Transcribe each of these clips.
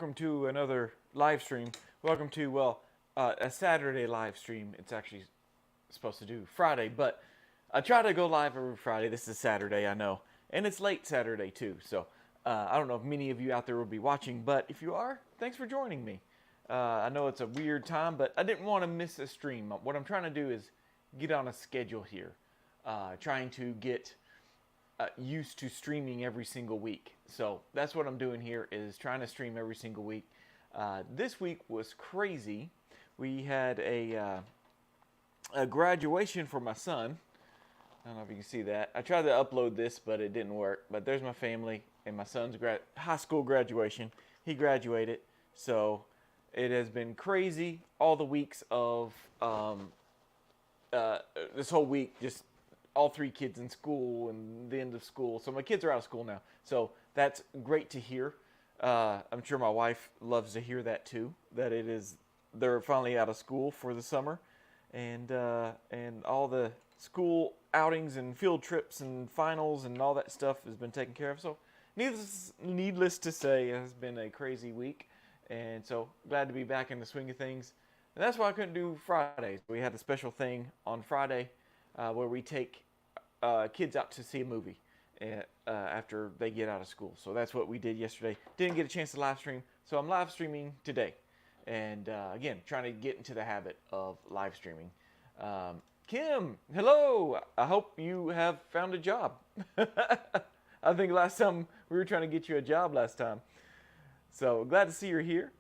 welcome to another live stream. Welcome to, well, a Saturday live stream. It's actually supposed to do Friday, but I try to go live every Friday. This is Saturday, I know. And it's late Saturday, too. So I don't know if many of you out there will be watching, but if you are, thanks for joining me. I know it's a weird time, but I didn't want to miss a stream. What I'm trying to do is get on a schedule here. Trying to get used to streaming every single week. So that's what I'm doing here, is trying to stream every single week. This week was crazy. We had a graduation for my son. I don't know if you can see that. I tried to upload this, but it didn't work. But there's my family and my son's high school graduation. He graduated. So it has been crazy all the weeks of this whole week, just all three kids in school and the end of school. So my kids are out of school now. So that's great to hear. I'm sure my wife loves to hear that too, that they're finally out of school for the summer, and all the school outings and field trips and finals and all that stuff has been taken care of. So needless to say, it has been a crazy week, and so glad to be back in the swing of things. And that's why I couldn't do Fridays. We had a special thing on Friday where we take kids out to see a movie after they get out of school. So that's what we did yesterday. Didn't get a chance to live stream, so I'm live streaming today. And again, trying to get into the habit of live streaming. Kim, hello. I hope you have found a job. I think last time we were trying to get you a job last time. So glad to see you're here.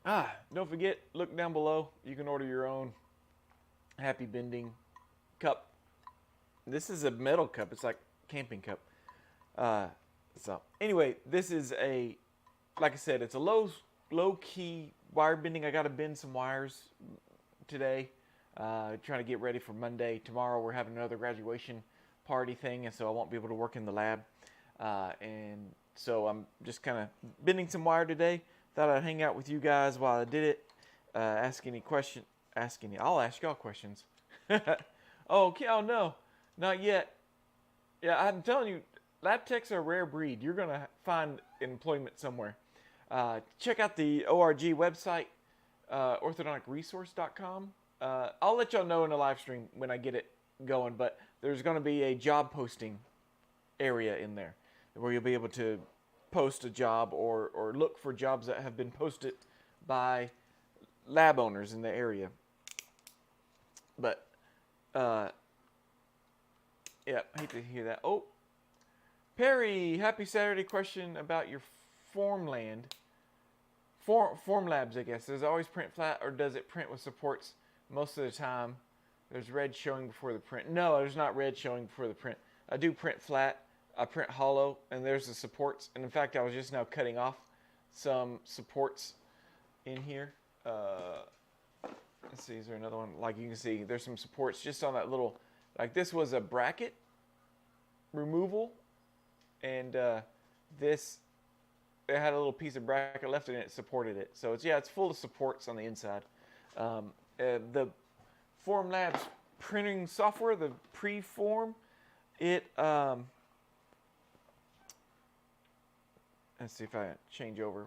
Don't forget, look down below. You can order your own Happy Bending cup. This is a metal cup. It's like camping cup. So anyway, this is like I said, it's a low key wire bending. I got to bend some wires today. Trying to get ready for Monday. Tomorrow we're having another graduation party thing, and so I won't be able to work in the lab. And so I'm just kind of bending some wire today. Thought I'd hang out with you guys while I did it. Ask any question. I'll ask y'all questions. Oh no, not yet. Yeah, I'm telling you, lab techs are a rare breed. You're gonna find employment somewhere. Check out the ORG website, orthodonticresource.com. I'll let y'all know in the live stream when I get it going, but there's gonna be a job posting area in there where you'll be able to post a job or look for jobs that have been posted by lab owners in the area. But yeah, I hate to hear that. Oh, Perry, happy Saturday. Question about your form labs, I guess. Does it always print flat, or does it print with supports most of the time? There's red showing before the print. No, there's not red showing before the print. I do print flat. I print hollow, and there's the supports. And in fact, I was just now cutting off some supports in here. Let's see, is there another one? Like you can see, there's some supports just on that little, like this was a bracket removal, and it had a little piece of bracket left in it, it supported it. So it's full of supports on the inside. The Formlabs printing software, the Preform, let's see if I change over.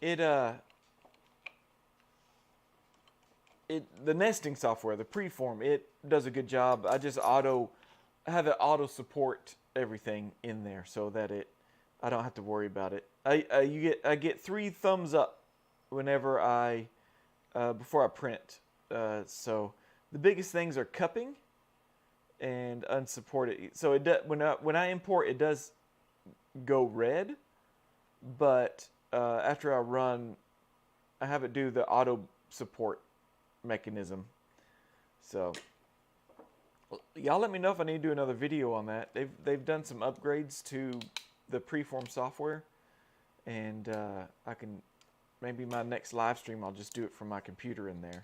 The nesting software, the Preform, it does a good job. I just have it auto support everything in there so that I don't have to worry about it. I get 3 thumbs up whenever before I print. So the biggest things are cupping and unsupported. So when I import, it does go red, but after I run, I have it do the auto support mechanism. So y'all let me know if I need to do another video on that. They've done some upgrades to the Preform software, and I can, maybe my next live stream I'll just do it from my computer in there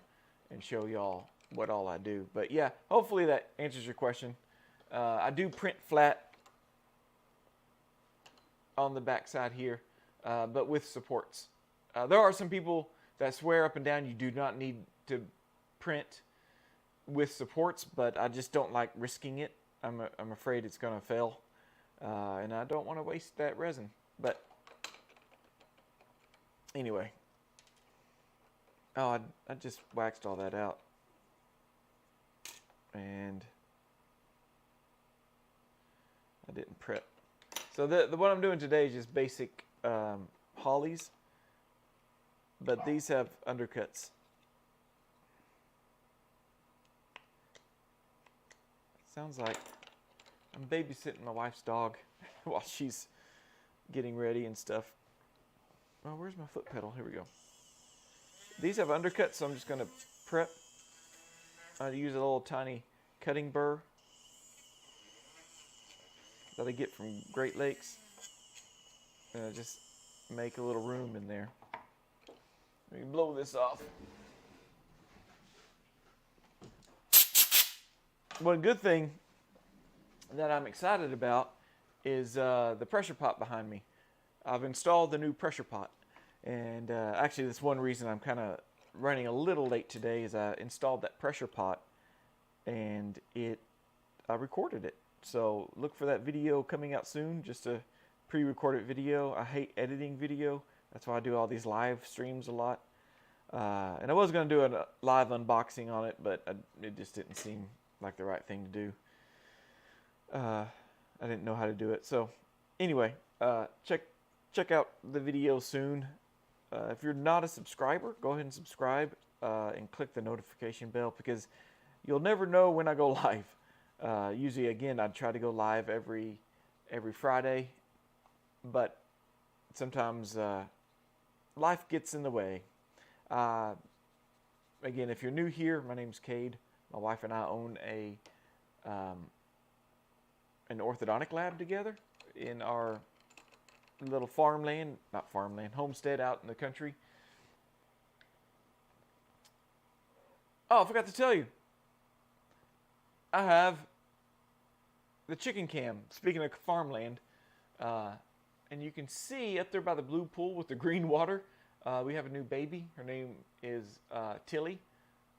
and show y'all what all I do. But yeah, hopefully that answers your question. I do print flat on the back side here, but with supports. There are some people that swear up and down you do not need to print with supports, but I just don't like risking it. I'm afraid it's going to fail, and I don't want to waste that resin. But anyway, oh, I just waxed all that out, and I didn't prep. So what I'm doing today is just basic hollies, but these have undercuts. Sounds like I'm babysitting my wife's dog while she's getting ready and stuff. Oh, where's my foot pedal? Here we go. These have undercuts, so I'm just going to prep. I use a little tiny cutting burr that I get from Great Lakes. Just make a little room in there. Let me blow this off. One good thing that I'm excited about is the pressure pot behind me. I've installed the new pressure pot, and actually that's one reason I'm kind of running a little late today is I installed that pressure pot and I recorded it. So look for that video coming out soon, just a pre-recorded video. I hate editing video. That's why I do all these live streams a lot. And I was going to do a live unboxing on it, but it just didn't seem like the right thing to do. I didn't know how to do it. So anyway, check out the video soon. If you're not a subscriber, go ahead and subscribe and click the notification bell, because you'll never know when I go live. Usually, again, I try to go live every Friday, but sometimes life gets in the way. Again, if you're new here, my name's Cade. My wife and I own an orthodontic lab together in our little homestead out in the country. Oh, I forgot to tell you. I have the chicken cam. Speaking of farmland, and you can see up there by the blue pool with the green water, we have a new baby. Her name is Tilly,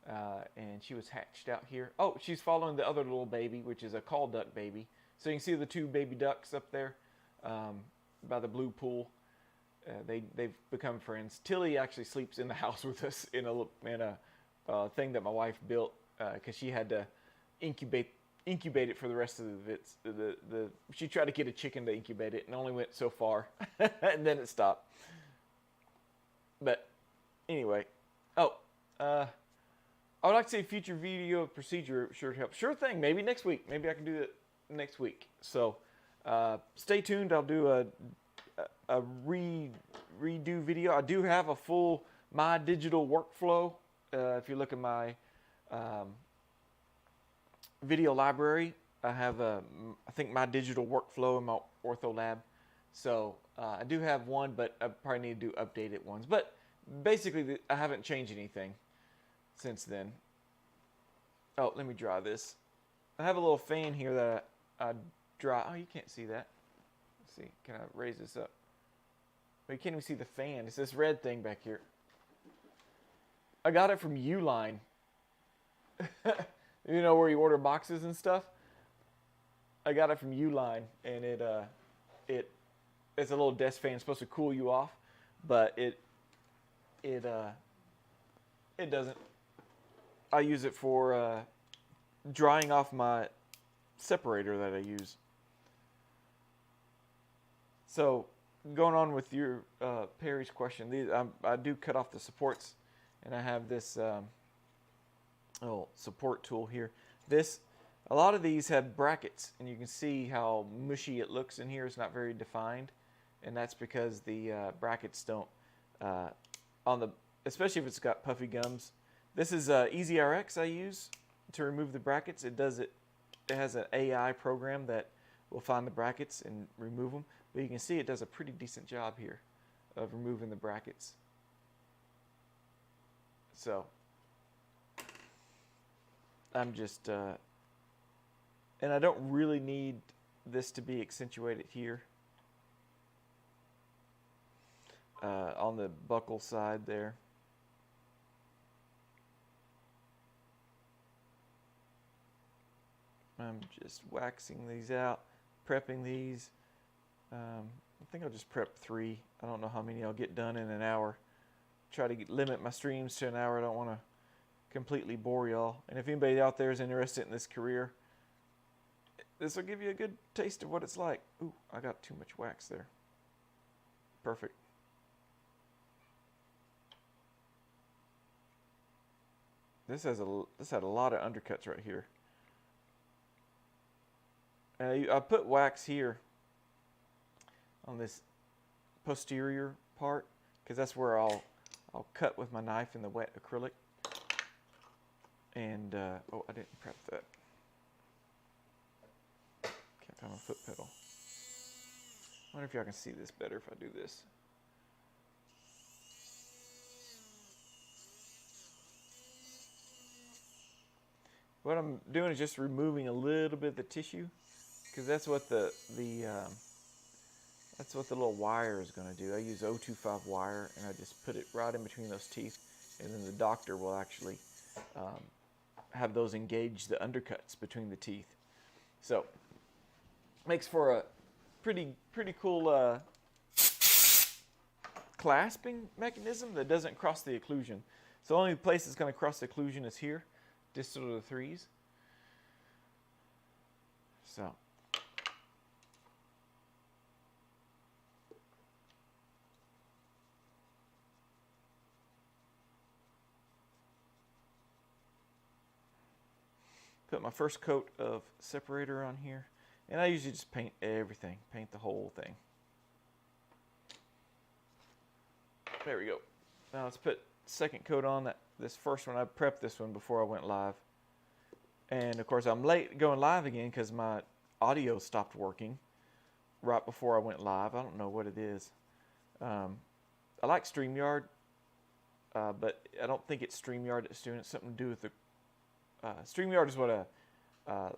and she was hatched out here. Oh, she's following the other little baby, which is a call duck baby. So you can see the two baby ducks up there by the blue pool. They've become friends. Tilly actually sleeps in the house with us in a thing that my wife built because she had to incubate it for the rest of the she tried to get a chicken to incubate it and only went so far and then it stopped. But anyway, I would like to see a future video procedure. Sure help. Sure thing. Maybe next week. Maybe I can do it next week. So stay tuned. I'll do a redo video. I do have a full My Digital workflow. If you look at my video library, I have I think My Digital workflow in my Ortho Lab. So I do have one, but I probably need to do updated ones. But basically, I haven't changed anything since then. Oh, let me dry this. I have a little fan here that I dry. Oh, you can't see that. Let's see. Can I raise this up? Oh, you can't even see the fan. It's this red thing back here. I got it from Uline. You know where you order boxes and stuff? I got it from Uline, and it's a little desk fan. It's supposed to cool you off, but it doesn't. I use it for drying off my separator that I use. So going on with your Perry's question, I do cut off the supports, and I have this little support tool here. A lot of these have brackets, and you can see how mushy it looks in here. It's not very defined, and that's because the brackets don't especially if it's got puffy gums. This is EasyRx I use to remove the brackets. It has an AI program that will find the brackets and remove them. But you can see it does a pretty decent job here of removing the brackets. So I'm just, and I don't really need this to be accentuated here on the buccal side there. I'm just waxing these out, prepping these. I think I'll just prep 3. I don't know how many I'll get done in an hour. Try to limit my streams to an hour. I don't want to completely bore y'all. And if anybody out there is interested in this career, this will give you a good taste of what it's like. Ooh, I got too much wax there. Perfect. This had a lot of undercuts right here. I put wax here on this posterior part because that's where I'll cut with my knife in the wet acrylic. And oh, I didn't prep that. Can't find my foot pedal. I wonder if y'all can see this better if I do this. What I'm doing is just removing a little bit of the tissue, because that's what the little wire is going to do. I use 025 wire, and I just put it right in between those teeth, and then the doctor will actually have those engage the undercuts between the teeth. So makes for a pretty cool clasping mechanism that doesn't cross the occlusion. So the only place that's going to cross the occlusion is here, distal to the 3s. So put my first coat of separator on here, and I usually just paint everything, paint the whole thing. There we go. Now let's put second coat on that. This first one, I prepped this one before I went live. And of course I'm late going live again because my audio stopped working right before I went live. I don't know what it is. I like StreamYard, but I don't think it's StreamYard that's doing it. Something to do with the StreamYard is what a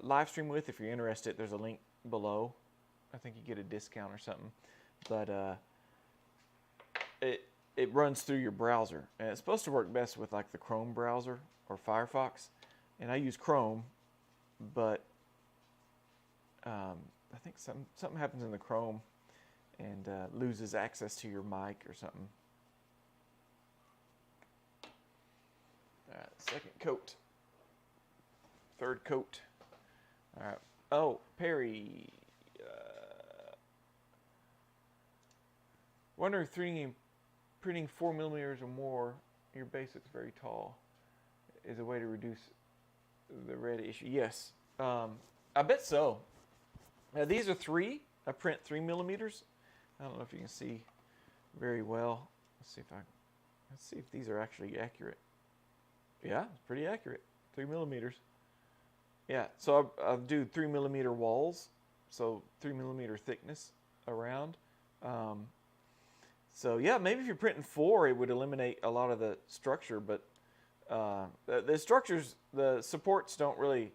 live stream with. If you're interested, there's a link below. I think you get a discount or something. But it runs through your browser, and it's supposed to work best with like the Chrome browser or Firefox. And I use Chrome, but I think something happens in the Chrome and loses access to your mic or something. All right, second coat. Third coat. All right. Oh, Perry. Wondering if printing 4 millimeters or more, your basic's very tall, is a way to reduce the red issue. Yes, I bet so. Now these are 3. I print 3 millimeters. I don't know if you can see very well. Let's see if these are actually accurate. Yeah, it's pretty accurate. 3 millimeters. Yeah, so I'll do 3 millimeter walls, so 3 millimeter thickness around. So yeah, maybe if you're printing 4, it would eliminate a lot of the structure, but the structures, the supports don't really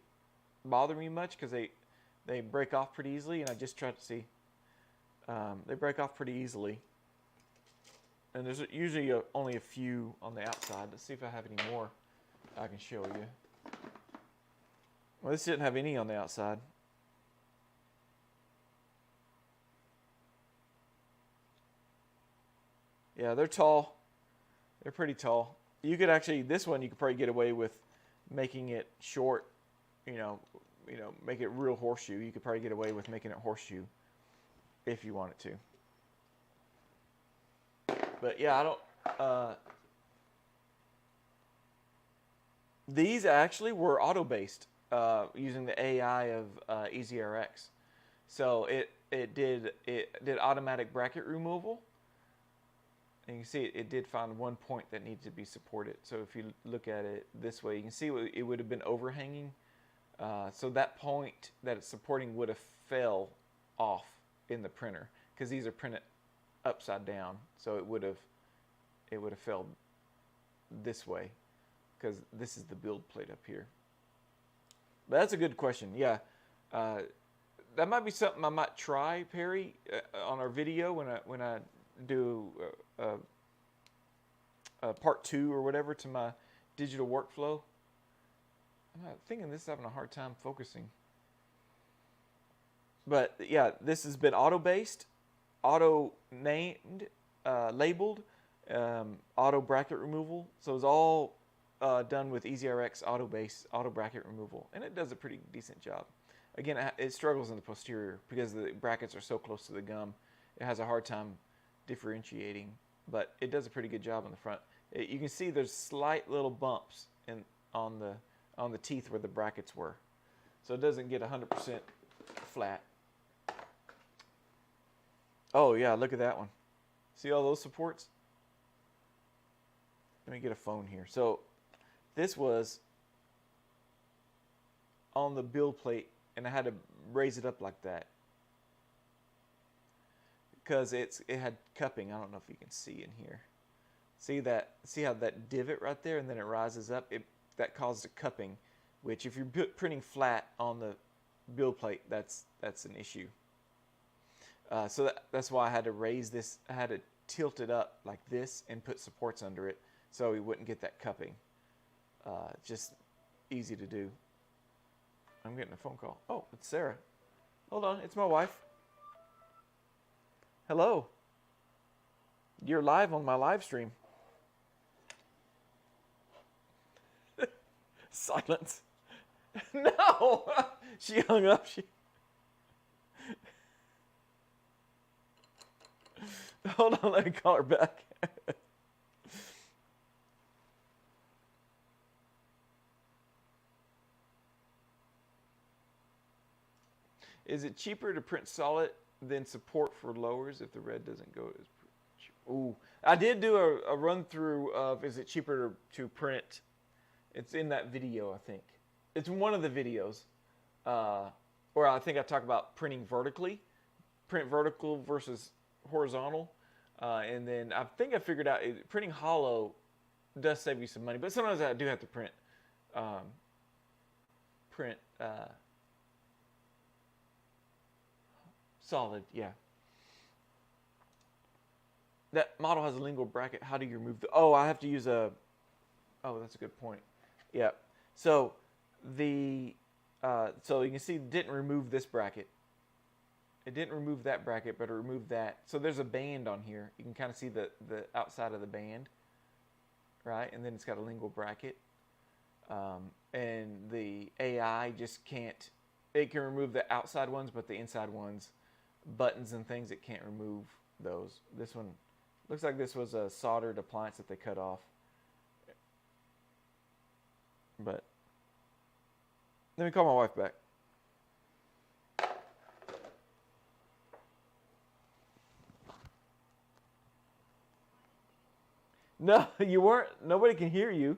bother me much because they break off pretty easily, and I just try to see. They break off pretty easily. And there's usually only a few on the outside. Let's see if I have any more I can show you. Well, this didn't have any on the outside. Yeah, they're tall. They're pretty tall. You could actually, this one you could probably get away with making it short, you know, make it real horseshoe. You could probably get away with making it horseshoe if you wanted to. But yeah, I don't, these actually were auto-based using the AI of EasyRx. So it did automatic bracket removal. And you can see it did find one point that needed to be supported. So if you look at it this way, you can see it would have been overhanging. So that point that it's supporting would have fell off in the printer because these are printed upside down. So it would have fell this way because this is the build plate up here. But that's a good question. Yeah, that might be something I might try, Perry, on our video when I do part 2 or whatever to my digital workflow. I'm thinking this is having a hard time focusing. But yeah, this has been auto-based, auto-named, labeled, auto bracket removal. So it's all done with EasyRx auto-based auto bracket removal, and it does a pretty decent job. Again, it struggles in the posterior because the brackets are so close to the gum. It has a hard time differentiating, but it does a pretty good job on the front. You can see there's slight little bumps on the teeth where the brackets were, so it doesn't get 100% flat. Oh yeah, look at that one. See all those supports? Let me get a phone here. So this was on the build plate, and I had to raise it up like that because it had cupping. I don't know if you can see in here. See how that divot right there, and then it rises up. That caused a cupping, which if you're printing flat on the build plate, that's an issue. So that's why I had to raise this. I had to tilt it up like this and put supports under it so we wouldn't get that cupping. Just easy to do. I'm getting a phone call. Oh, it's Sarah. Hold on, it's my wife. Hello. You're live on my live stream. Silence. No! She hung up. Hold on, let me call her back. Is it cheaper to print solid than support for lowers if the red doesn't go as cheap? Ooh, I did do a run through of is it cheaper to print. It's in that video, I think. It's one of the videos where I think I talk about printing vertically, print vertical versus horizontal, and then I think I figured out printing hollow does save you some money, but sometimes I do have to print solid. Yeah, that model has a lingual bracket. How do you remove the? Oh, I have to use a. Oh, that's a good point. Yeah. So so you can see it didn't remove this bracket. It didn't remove that bracket, but it removed that. So there's a band on here. You can kind of see the outside of the band, right? And then it's got a lingual bracket. And the AI just can't. It can remove the outside ones, but the inside ones, buttons and things, it can't remove those. This one looks like this was a soldered appliance that they cut off. But let me call my wife back. No, you weren't. Nobody can hear you.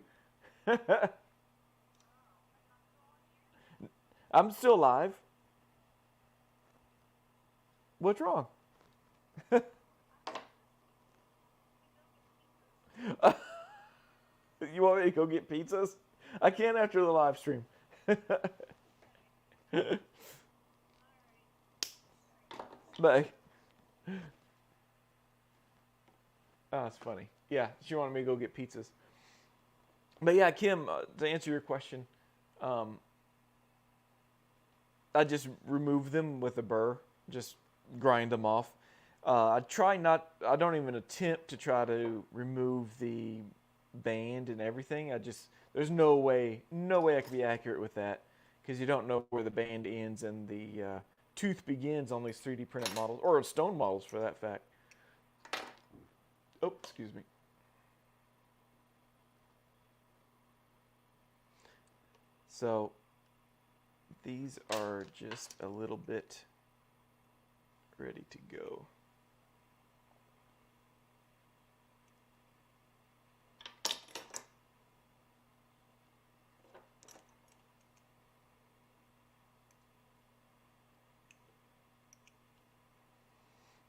I'm still live. What's wrong? You want me to go get pizzas? I can after the live stream. Bye. Oh, that's funny. Yeah, she wanted me to go get pizzas. But yeah, Kim, to answer your question, I just remove them with a burr, just grind them off. I don't even attempt to try to remove the band and everything. There's no way I can be accurate with that because you don't know where the band ends and the tooth begins on these 3D printed models, or stone models for that fact. Oh, excuse me. So these are just a little bit ready to go.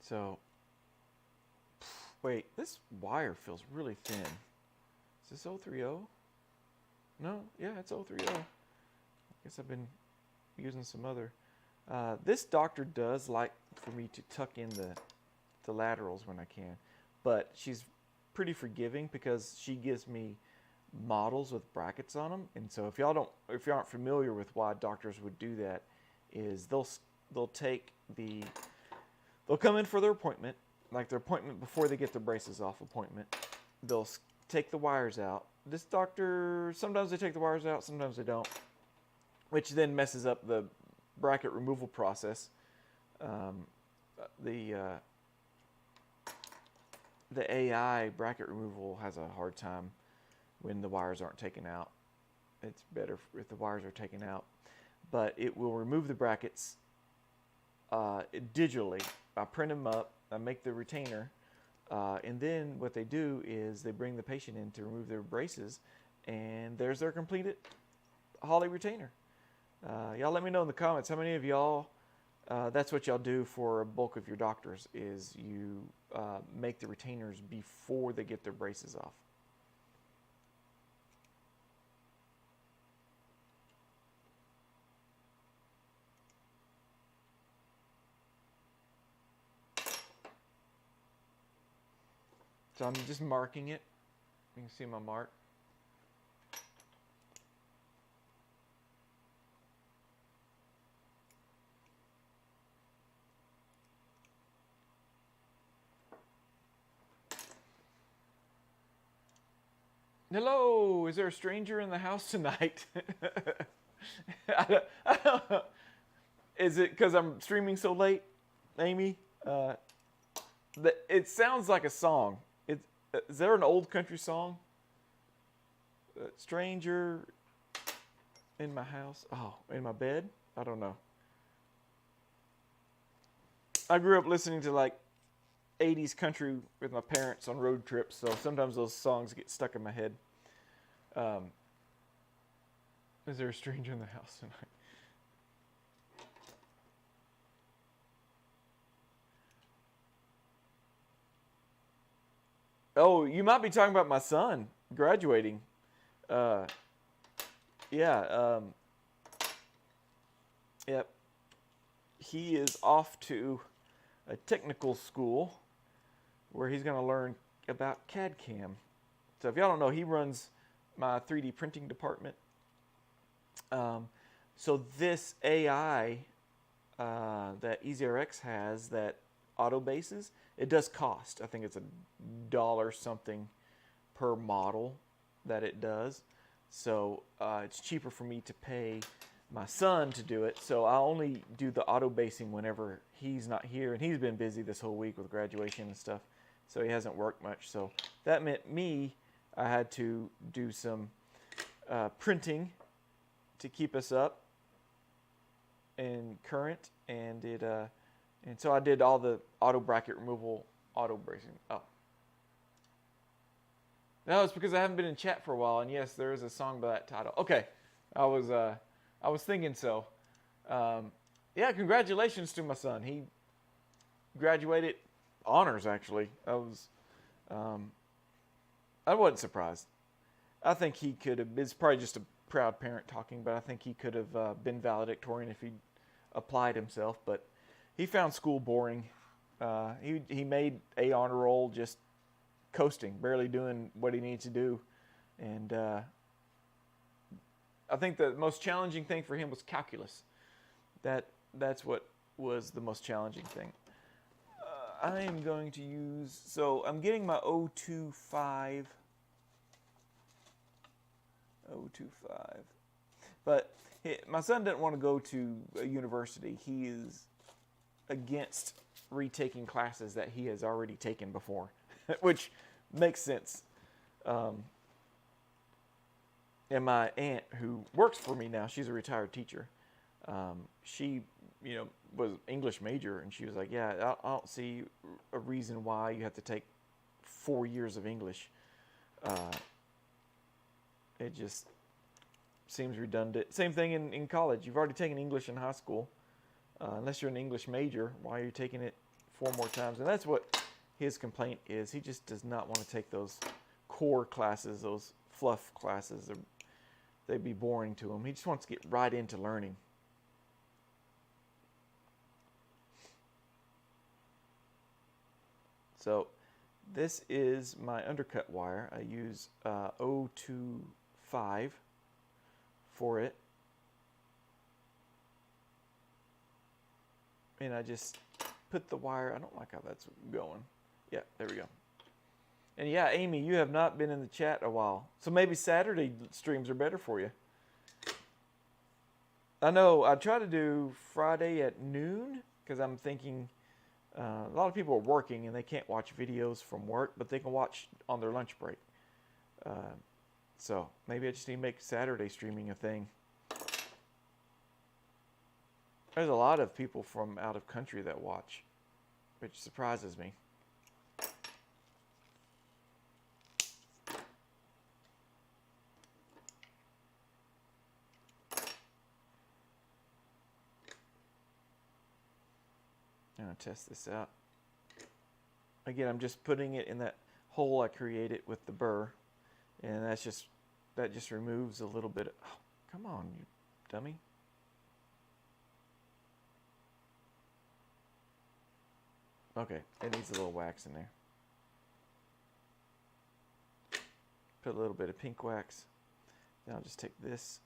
So, wait, this wire feels really thin. Is this 030? No, yeah, it's 030. I guess I've been using some other. This doctor does like for me to tuck in the laterals when I can, but she's pretty forgiving because she gives me models with brackets on them. And so if you aren't familiar with why doctors would do that, is they'll they'll they'll come in for their appointment, like their appointment before they get their braces off appointment. They'll take the wires out. This doctor, sometimes they take the wires out, sometimes they don't, which then messes up the bracket removal process. The AI bracket removal has a hard time when the wires aren't taken out. It's better if the wires are taken out, but it will remove the brackets digitally. I print them up, I make the retainer, and then what they do is they bring the patient in to remove their braces, and there's their completed Holly retainer. Y'all let me know in the comments how many of y'all that's what y'all do for a bulk of your doctors, is you make the retainers before they get their braces off. So I'm just marking it. You can see my mark. Hello, is there a stranger in the house tonight? I don't know. Is it because I'm streaming so late, Amy? It sounds like a song. Is there an old country song? Stranger in my house? Oh, in my bed? I don't know. I grew up listening to like 80s country with my parents on road trips, so sometimes those songs get stuck in my head. Is there a stranger in the house tonight? Oh, you might be talking about my son graduating. Yeah. Yep. He is off to a technical school where he's going to learn about CAD/CAM. So if y'all don't know, he runs my 3D printing department. So this AI that EasyRx has that auto bases, it does cost. I think it's $1 something per model that it does. So it's cheaper for me to pay my son to do it. So I only do the auto basing whenever he's not here, and he's been busy this whole week with graduation and stuff, so he hasn't worked much. So that meant I had to do some printing to keep us up and current, and so I did all the auto bracket removal, auto bracing. Oh, no, it's because I haven't been in chat for a while, and yes, there is a song by that title. Okay, I was thinking so. Yeah, congratulations to my son. He graduated honors, actually. I wasn't surprised. I think he could have. It's probably just a proud parent talking, but I think he could have been valedictorian if he applied himself. But he found school boring. He made a honor roll just coasting, barely doing what he needs to do, and I think the most challenging thing for him was calculus. That's what was the most challenging thing. I am going to use, so I'm getting my 025. But my son didn't want to go to a university. He is against retaking classes that he has already taken before, which makes sense. And my aunt, who works for me now, she's a retired teacher. She, was English major, and she was like, "Yeah, I don't see a reason why you have to take 4 years of English. It just seems redundant. Same thing in college. You've already taken English in high school. Unless you're an English major, why are you taking it 4 more times?" And that's what his complaint is. He just does not want to take those core classes, those fluff classes. They'd be boring to him. He just wants to get right into learning. So this is my undercut wire. I use 025 for it. And I just put the wire, I don't like how that's going. Yeah, there we go. And yeah, Amy, you have not been in the chat a while. So maybe Saturday streams are better for you. I know I try to do Friday at noon because I'm thinking a lot of people are working and they can't watch videos from work, but they can watch on their lunch break. So maybe I just need to make Saturday streaming a thing. There's a lot of people from out of country that watch, which surprises me. I'm going to test this out. Again, I'm just putting it in that hole I created with the burr. And that just removes a little bit of, oh, come on, you dummy. Okay, it needs a little wax in there. Put a little bit of pink wax. Then I'll just take this.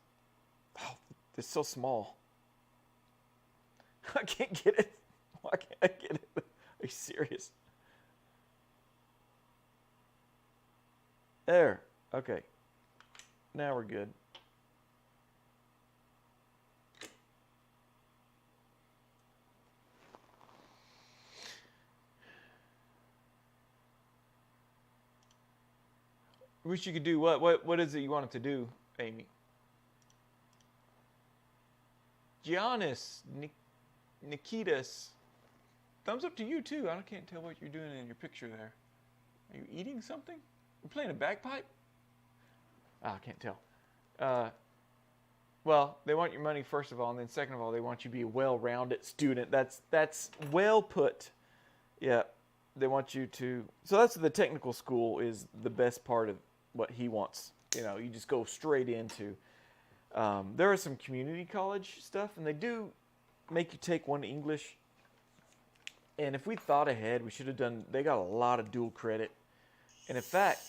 Oh, it's so small. I can't get it. Why can't I get it? Are you serious? There. Okay. Now we're good. Wish you could do what? What is it you want it to do, Amy? Giannis, Nikitas. Thumbs up to you too. I can't tell what you're doing in your picture there. Are you eating something? You playing a bagpipe? I can't tell. Well, they want your money first of all, and then second of all, they want you to be a well-rounded student. That's well put. Yeah, they want you to. So that's the technical school is the best part of what he wants. You know, you just go straight into. There is some community college stuff, and they do make you take one English. And if we thought ahead, we should have done. They got a lot of dual credit, and in fact,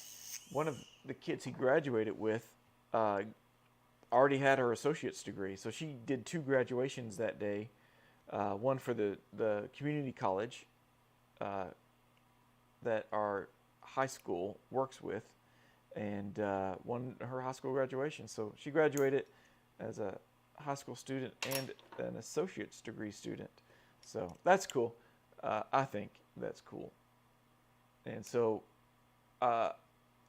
one of the kids he graduated with already had her associate's degree. So she did 2 graduations that day, one for the community college that our high school works with, and one her high school graduation. So she graduated as a high school student and an associate's degree student. So that's cool. I think that's cool. And so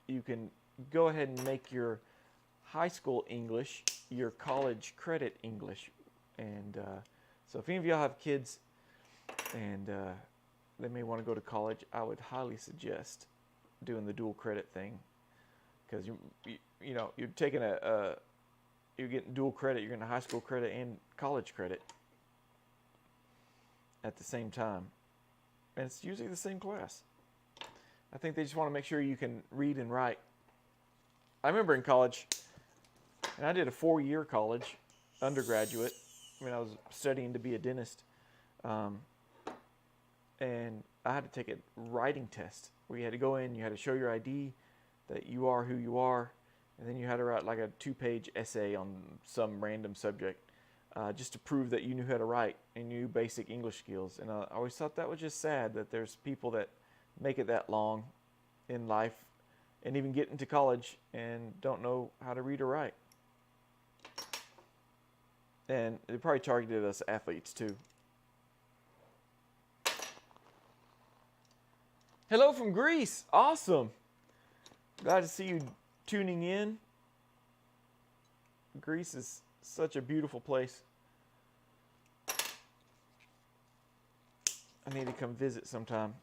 you can go ahead and make your high school English your college credit English. And so if any of y'all have kids and they may want to go to college, I would highly suggest doing the dual credit thing, because you know you're taking you're getting dual credit, you're getting high school credit and college credit at the same time, and it's usually the same class. I think they just want to make sure you can read and write. I remember in college, and I did a 4-year college undergraduate. I mean, I was studying to be a dentist, and I had to take a writing test where you had to go in, you had to show your ID that you are who you are, and then you had to write like a 2-page essay on some random subject just to prove that you knew how to write and knew basic English skills. And I always thought that was just sad that there's people that make it that long in life and even get into college and don't know how to read or write. And they probably targeted us athletes too. Hello from Greece. Awesome. Glad to see you tuning in. Greece is such a beautiful place. I need to come visit sometime.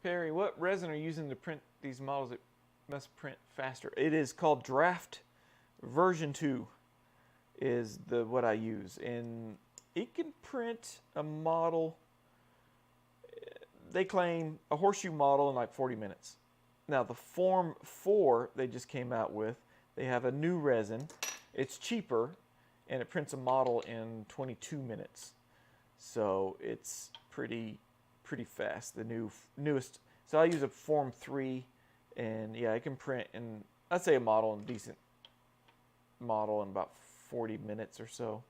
Perry, what resin are you using to print these models that must print faster? It is called Draft version 2 is what I use. And it can print a model, they claim a horseshoe model in like 40 minutes. Now the Form 4 they just came out with, they have a new resin. It's cheaper and it prints a model in 22 minutes. So it's pretty fast, the newest. So I use a Form 3 and yeah, I can print in, I'd say a model in decent model in about 40 minutes or so.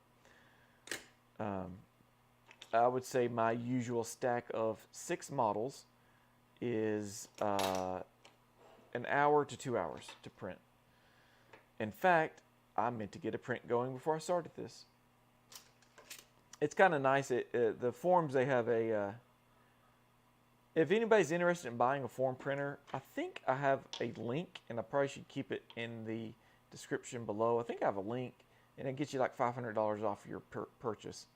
I would say my usual stack of 6 models is an hour to 2 hours to print. In fact, I meant to get a print going before I started this. It's kind of nice. The forms, they have a... if anybody's interested in buying a form printer, I think I have a link, and I probably should keep it in the description below. I think I have a link, and it gets you like $500 off your purchase.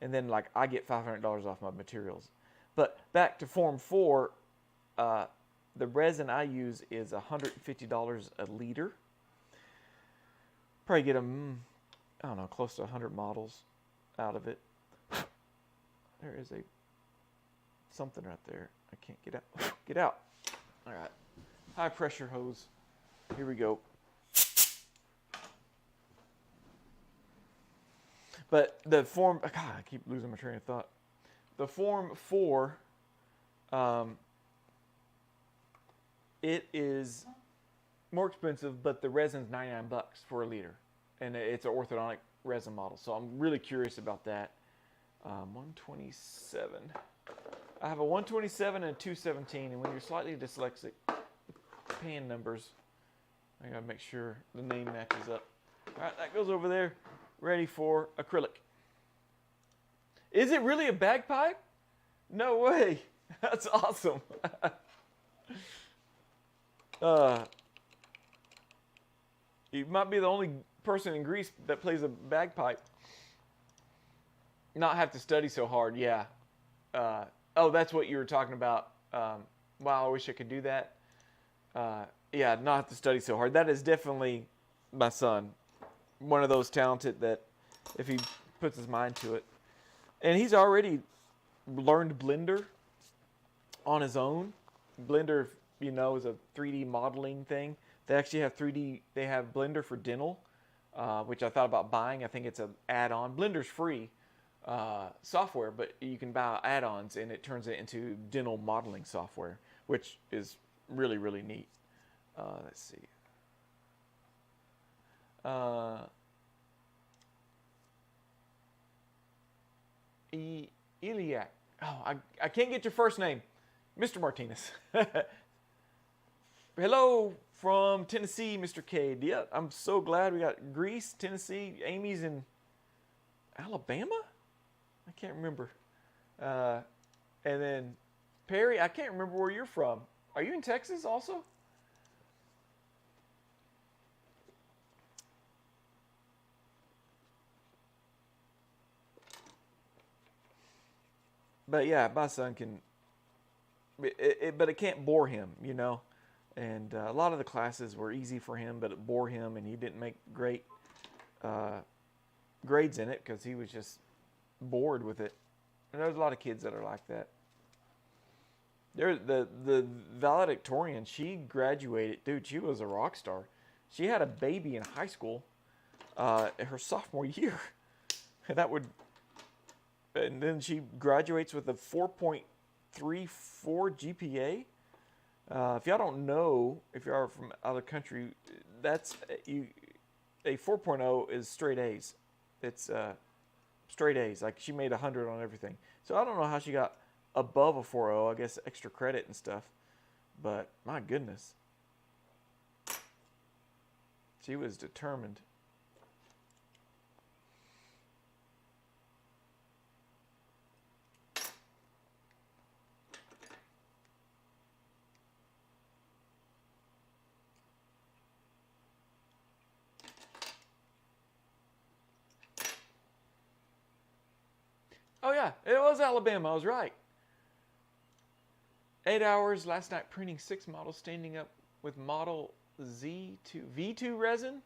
And then like I get $500 off my materials. But back to Form 4, the resin I use is $150 a liter. Probably get them, I don't know, close to 100 models out of it. There is something right there. I can't get out. Get out. All right. High pressure hose. Here we go. But the form, God, I keep losing my train of thought. The Form 4, it is more expensive, but the resin's $99 for a liter. And it's an orthodontic resin model. So I'm really curious about that. 127. I have a 127 and a 217. And when you're slightly dyslexic, the pan numbers, I gotta make sure the name matches up. All right, that goes over there. Ready for acrylic. Is it really a bagpipe? No way. That's awesome. You might be the only person in Greece that plays a bagpipe. Not have to study so hard, yeah. Oh, that's what you were talking about. Wow, I wish I could do that. Yeah, not have to study so hard. That is definitely my son. One of those talented that if he puts his mind to it. And he's already learned Blender on his own. Blender, you know, is a 3D modeling thing. They actually have they have Blender for dental, which I thought about buying. I think it's an add-on. Blender's free software, but you can buy add-ons and it turns it into dental modeling software, which is really, really neat. Let's see. Iliac. Oh, I can't get your first name. Mr. Martinez. Hello from Tennessee, Mr. Cade. Yeah, I'm so glad we got Greece, Tennessee. Amy's in Alabama? I can't remember. And then Perry, I can't remember where you're from. Are you in Texas also? But yeah, my son can, but it can't bore him, you know. And a lot of the classes were easy for him, but it bore him, and he didn't make great grades in it because he was just bored with it. And there's a lot of kids that are like that. The valedictorian, she graduated, dude, she was a rock star. She had a baby in high school her sophomore year. And then she graduates with a 4.34 GPA. If y'all don't know, if you are from out of the country, that's a 4.0 is straight A's. It's straight A's. Like she made 100 on everything. So I don't know how she got above a 4.0. I guess extra credit and stuff. But my goodness, she was determined. Oh yeah, it was Alabama. I was right. 8 hours last night printing 6 models, standing up with model V2 resin.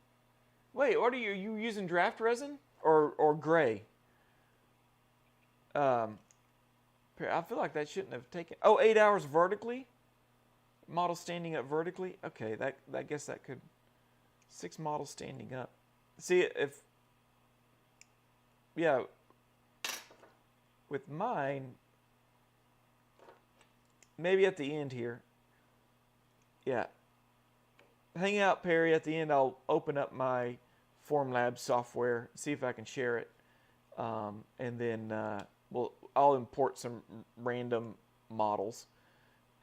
Wait, what are you using? Draft resin or gray? I feel like that shouldn't have taken. Oh, 8 hours vertically. Model standing up vertically. Okay, I guess that could. 6 models standing up. See if. Yeah. With mine, maybe at the end here. Yeah. Hang out, Perry. At the end, I'll open up my Formlabs software, see if I can share it, and then I'll import some random models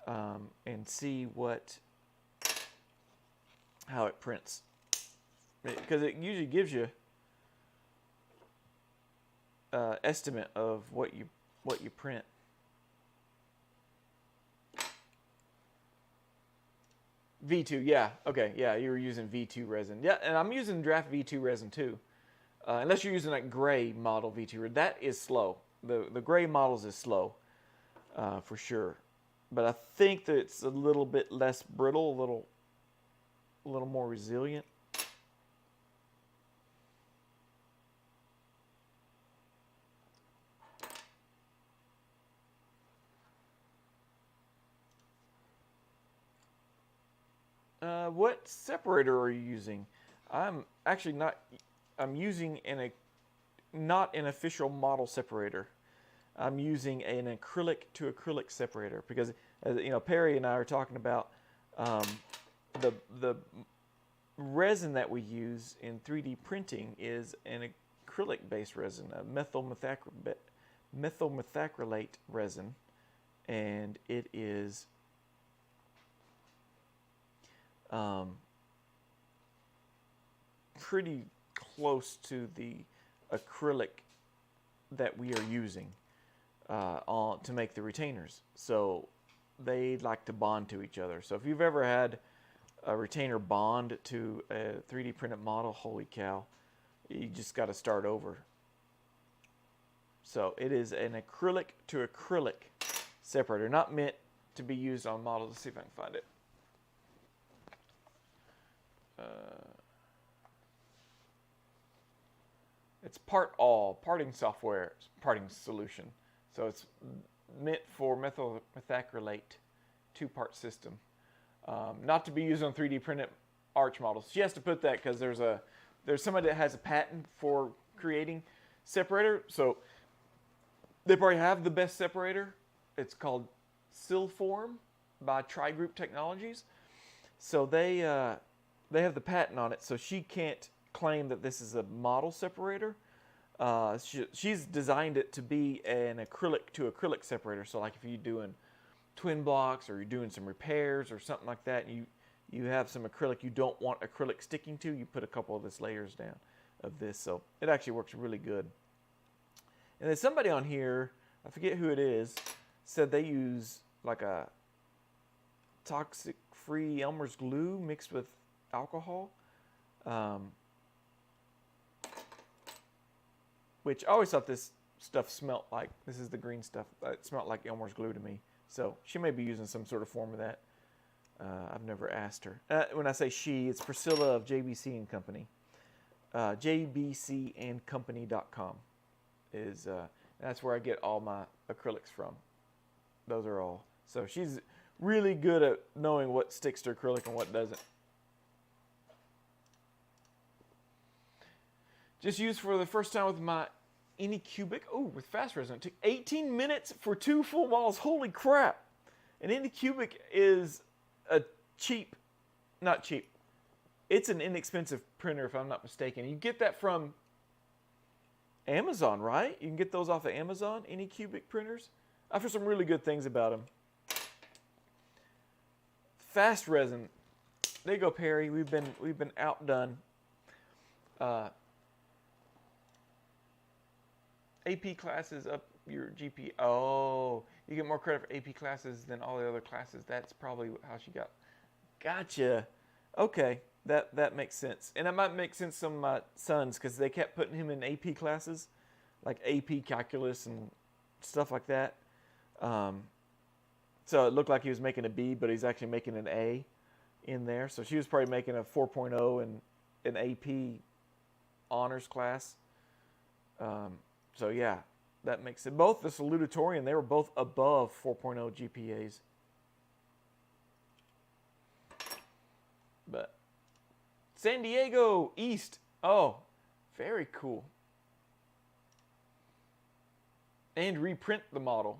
and see how it prints, because it usually gives you estimate of what you print. V2, yeah, okay, yeah, you were using V2 resin. Yeah, and I'm using draft V2 resin too. Unless you're using that gray model V2, that is slow. The gray models is slow, for sure. But I think that it's a little bit less brittle, a little more resilient. What separator are you using? I'm actually not. I'm using not an official model separator. I'm using an acrylic to acrylic separator because, you know, Perry and I are talking about the resin that we use in 3D printing is an acrylic-based resin, a methyl methacrylate resin, and it is pretty close to the acrylic that we are using to make the retainers. So they like to bond to each other. So if you've ever had a retainer bond to a 3D printed model, holy cow, you just got to start over. So it is an acrylic to acrylic separator, not meant to be used on models. Let's see if I can find it. It's parting software, parting solution. So it's meant for methyl methacrylate 2-part system. Not to be used on 3D printed arch models. She has to put that because there's somebody that has a patent for creating separator. So they probably have the best separator. It's called Silform by Tri-Group Technologies. So they have the patent on it, so she can't claim that this is a model separator. She's designed it to be an acrylic to acrylic separator. So like if you're doing twin blocks or you're doing some repairs or something like that, and you have some acrylic you don't want acrylic sticking to, you put a couple of this layers down of this. So it actually works really good. And then somebody on here, I forget who it is, said they use like a toxic-free Elmer's glue mixed with alcohol, which I always thought this stuff smelled like, this is the green stuff, it smelled like Elmer's glue to me. So she may be using some sort of form of that. I've never asked her. When I say she, it's Priscilla of JBC and Company. JBCandcompany.com is that's where I get all my acrylics from. Those are all. So she's really good at knowing what sticks to acrylic and what doesn't. Just used for the first time with my Anycubic. Oh, with fast resin. It took 18 minutes for 2 full models. Holy crap. An Anycubic is a not cheap. It's an inexpensive printer if I'm not mistaken. You get that from Amazon, right? You can get those off of Amazon, Anycubic printers. I've heard some really good things about them. Fast resin. There you go, Perry. We've been outdone. AP classes up your GPA. Oh, you get more credit for AP classes than all the other classes. That's probably how she got. Gotcha. Okay, that makes sense. And that might make sense to some of my sons because they kept putting him in AP classes, like AP calculus and stuff like that. So it looked like he was making a B, but he's actually making an A in there. So she was probably making a 4.0 in an AP honors class. So yeah, that makes it. Both the salutatorian, they were both above 4.0 GPAs. But San Diego East. Oh, very cool. And reprint the model.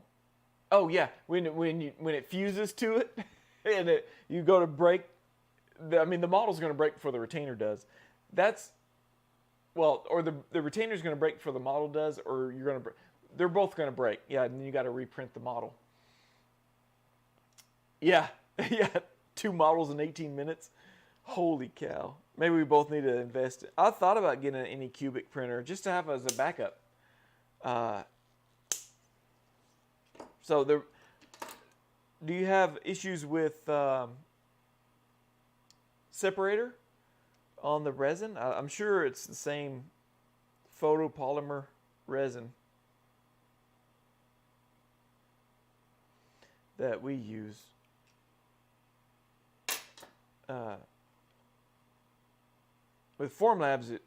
Oh yeah, when it fuses to it, and you go to break. The model's going to break before the retainer does. That's well, or the retainer's going to break before the model does, or you're going to, they're both going to break. Yeah, and then you got to reprint the model. Yeah, yeah, 2 models in 18 minutes. Holy cow. Maybe we both need to invest. I thought about getting an Anycubic printer just to have as a backup. So do you have issues with separator on the resin? I'm sure it's the same photopolymer resin that we use. With Formlabs,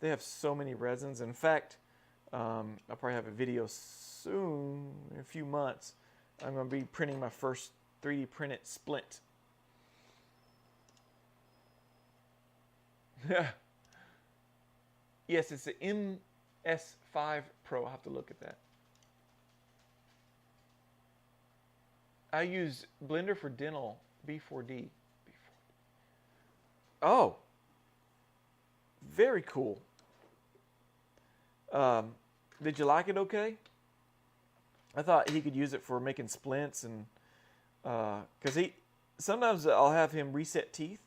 they have so many resins. In fact, I'll probably have a video soon, in a few months. I'm going to be printing my first 3D printed splint. Yes, it's the MS5 Pro. I'll have to look at that. I use Blender for Dental B4D. Oh, very cool. Did you like it okay? I thought he could use it for making splints, and because sometimes I'll have him reset teeth,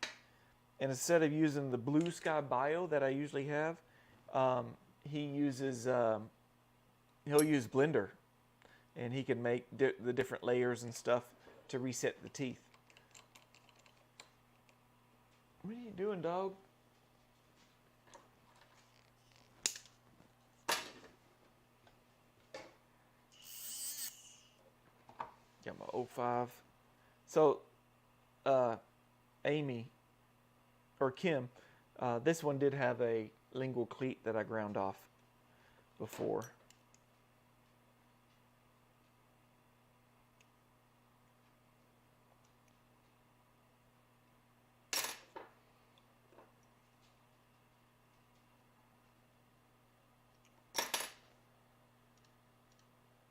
and instead of using the Blue Sky Bio that I usually have, he uses he'll use Blender, and he can make the different layers and stuff to reset the teeth. What are you doing, dog? Got my 05. So, Amy, or Kim, this one did have a lingual cleat that I ground off before.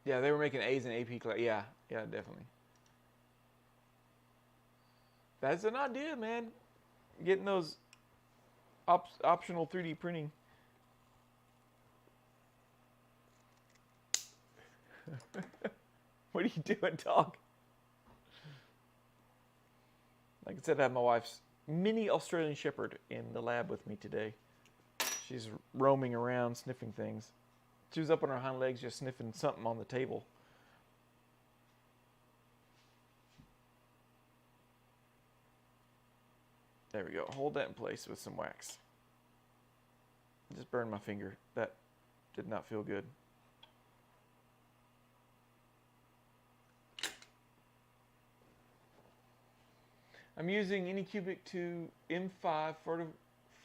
Yeah, they were making A's in AP class. Yeah, definitely. That's an idea, man. Getting those optional 3D printing. What are you doing, dog? Like I said, I have my wife's mini Australian Shepherd in the lab with me today. She's roaming around, sniffing things. She was up on her hind legs just sniffing something on the table. There we go. Hold that in place with some wax. Just burned my finger. That did not feel good. I'm using Anycubic 2 M5 for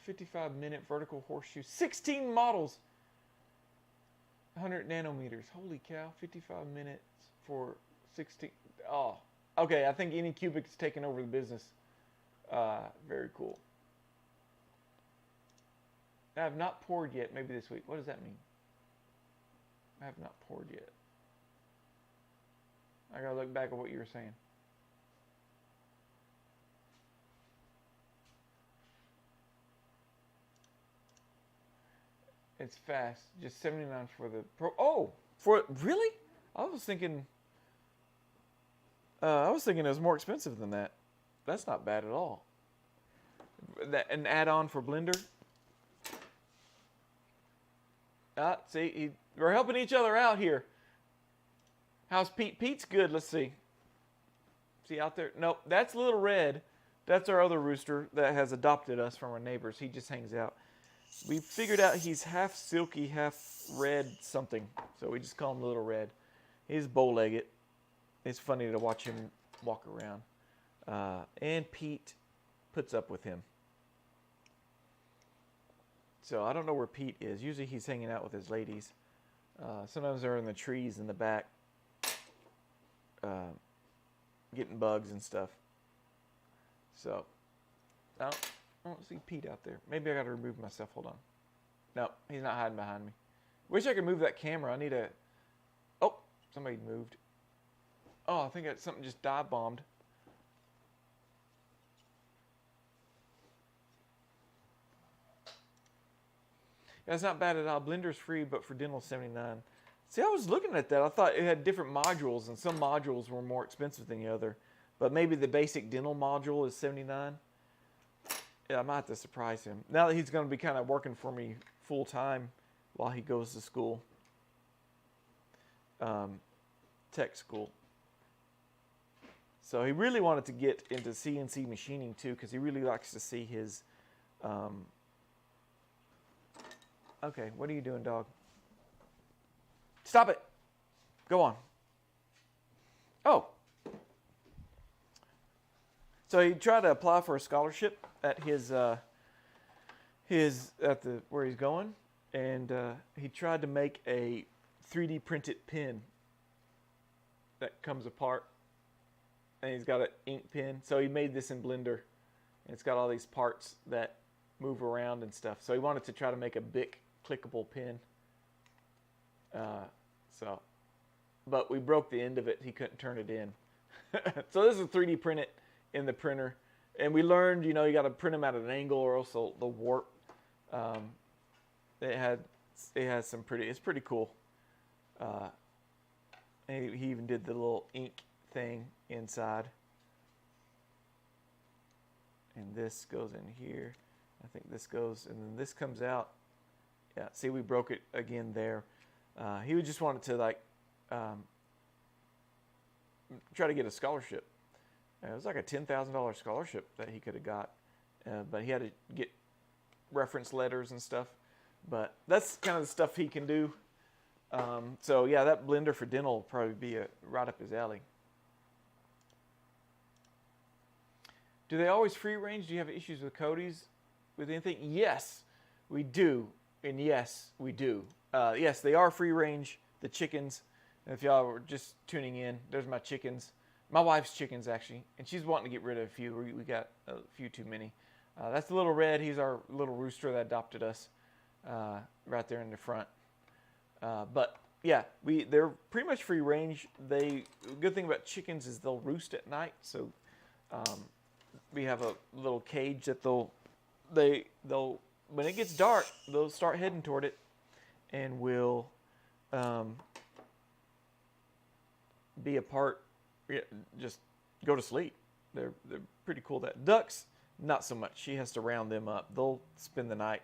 55-minute vertical horseshoe. 16 models. 100 nanometers. Holy cow. 55 minutes for 16. Oh, okay. I think Anycubic is taking over the business. Very cool. I have not poured yet. Maybe this week. What does that mean? I have not poured yet. I gotta look back at what you were saying. It's fast. Just 79 for the Pro. Oh, for really? I was thinking it was more expensive than that. That's not bad at all. An add-on for Blender. See, we're helping each other out here. How's Pete? Pete's good. Let's see. See out there? Nope, that's Little Red. That's our other rooster that has adopted us from our neighbors. He just hangs out. We figured out he's half silky, half red something. So we just call him Little Red. He's bow-legged. It's funny to watch him walk around. And Pete puts up with him. So I don't know where Pete is. Usually he's hanging out with his ladies. Sometimes they're in the trees in the back. Getting bugs and stuff. So, I don't see Pete out there. Maybe I got to remove myself. Hold on. No, he's not hiding behind me. Wish I could move that camera. I need a... Oh, somebody moved. Oh, I think something just dive bombed. That's not bad at all. Blender's free, but for dental, $79. See, I was looking at that. I thought it had different modules, and some modules were more expensive than the other. But maybe the basic dental module is $79. Yeah, I might have to surprise him. Now that he's going to be kind of working for me full time while he goes to school. Tech school. So he really wanted to get into CNC machining too, because he really likes to see his... Okay, what are you doing, dog? Stop it. Go on. Oh. So he tried to apply for a scholarship at where he's going, and he tried to make a 3D printed pen that comes apart, and he's got an ink pen. So he made this in Blender, and it's got all these parts that move around and stuff. So he wanted to try to make a big clickable pen. But we broke the end of it. He couldn't turn it in. So this is 3D printed in the printer, and we learned, you got to print them at an angle or else they'll warp. It has some it's pretty cool. And he even did the little ink thing inside. And this goes in here. I think this goes, and then this comes out. Yeah, see, we broke it again there. He would just wanted to try to get a scholarship. It was like a $10,000 scholarship that he could have got, but he had to get reference letters and stuff. But that's kind of the stuff he can do. So yeah, that Blender for dental will probably be right up his alley. Do they always free range? Do you have issues with Cody's with anything? Yes, we do. And yes, we do. Yes, they are free range, the chickens. And if y'all were just tuning in, there's my chickens. My wife's chickens, actually. And she's wanting to get rid of a few. We got a few too many. That's the little red. He's our little rooster that adopted us right there in the front. But yeah, they're pretty much free range. The good thing about chickens is they'll roost at night. So we have a little cage that they'll when it gets dark, they'll start heading toward it, and will be apart, just go to sleep. They're pretty cool. That ducks, not so much. She has to round them up. They'll spend the night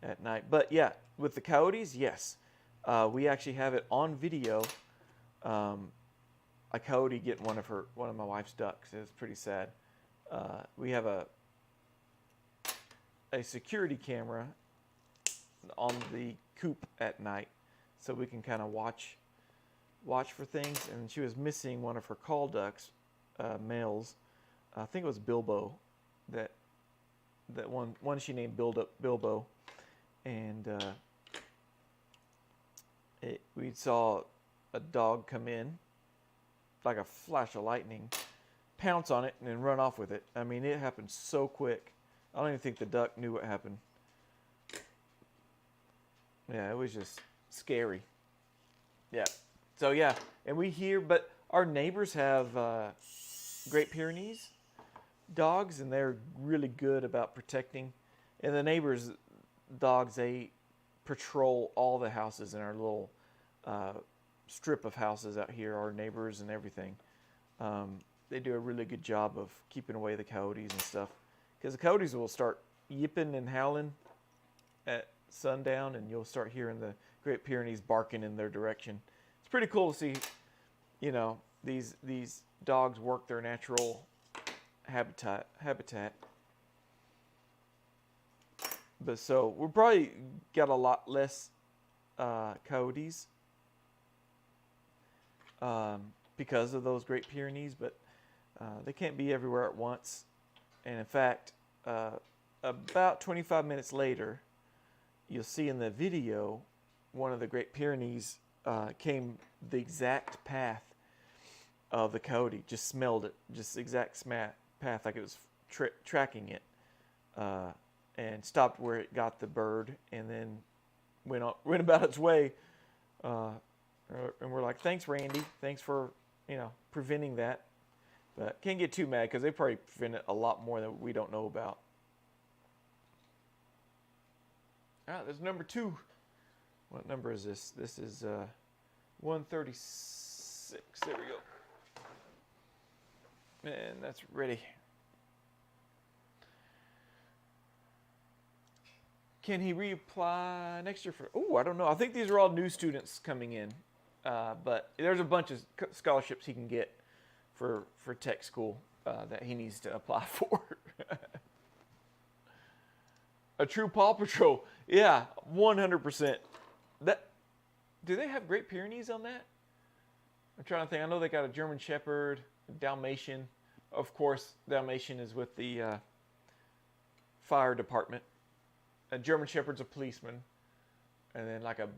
at night. But yeah, with the coyotes, yes, we actually have it on video. A coyote getting one of my wife's ducks. It's pretty sad. We have a security camera on the coop at night, so we can kind of watch for things. And she was missing one of her call ducks, males. I think it was Bilbo, that one she named Bilbo, and we saw a dog come in like a flash of lightning, pounce on it, and then run off with it. I mean, it happened so quick. I don't even think the duck knew what happened. Yeah, it was just scary. Yeah. So yeah, and we hear, but our neighbors have Great Pyrenees dogs, and they're really good about protecting. And the neighbors' dogs, they patrol all the houses in our little strip of houses out here, our neighbors and everything. They do a really good job of keeping away the coyotes and stuff. Because the coyotes will start yipping and howling at sundown, and you'll start hearing the Great Pyrenees barking in their direction. It's pretty cool to see, these dogs work their natural habitat. But so we've probably got a lot less coyotes because of those Great Pyrenees, but they can't be everywhere at once. And in fact, about 25 minutes later, you'll see in the video, one of the Great Pyrenees came the exact path of the coyote, just smelled it, just exact path, like it was tracking it, and stopped where it got the bird, and then went about its way. And we're like, thanks, Randy, thanks for preventing that. But can't get too mad, because they probably prevented a lot more that we don't know about. All right, there's number 2. What number is this? This is 136. There we go. And that's ready. Can he reapply next year for? Oh, I don't know. I think these are all new students coming in, but there's a bunch of scholarships he can get for tech school that he needs to apply for. A true Paw Patrol, yeah, 100%. That, do they have Great Pyrenees on that? I'm trying to think. I know they got a German Shepherd, a Dalmatian. Of course, Dalmatian is with the fire department. A German Shepherd's a policeman, and then like a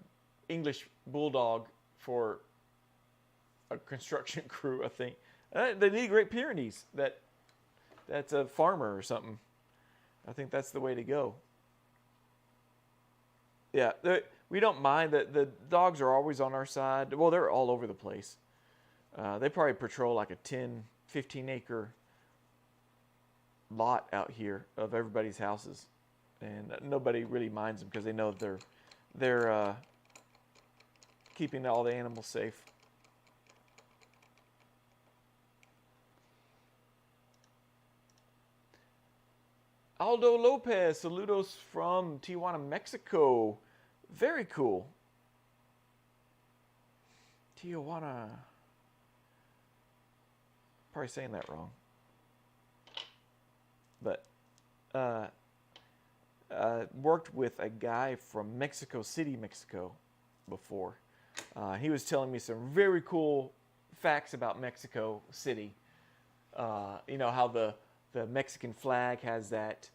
English Bulldog for a construction crew, I think. They need Great Pyrenees. That's a farmer or something. I think that's the way to go. Yeah, we don't mind that the dogs are always on our side. Well, they're all over the place. They probably patrol like a 10, 15 acre lot out here of everybody's houses. And nobody really minds them because they know they're keeping all the animals safe. Aldo Lopez, saludos from Tijuana, Mexico. Very cool. Tijuana. Probably saying that wrong. But worked with a guy from Mexico City, Mexico before. He was telling me some very cool facts about Mexico City. You know how the Mexican flag has that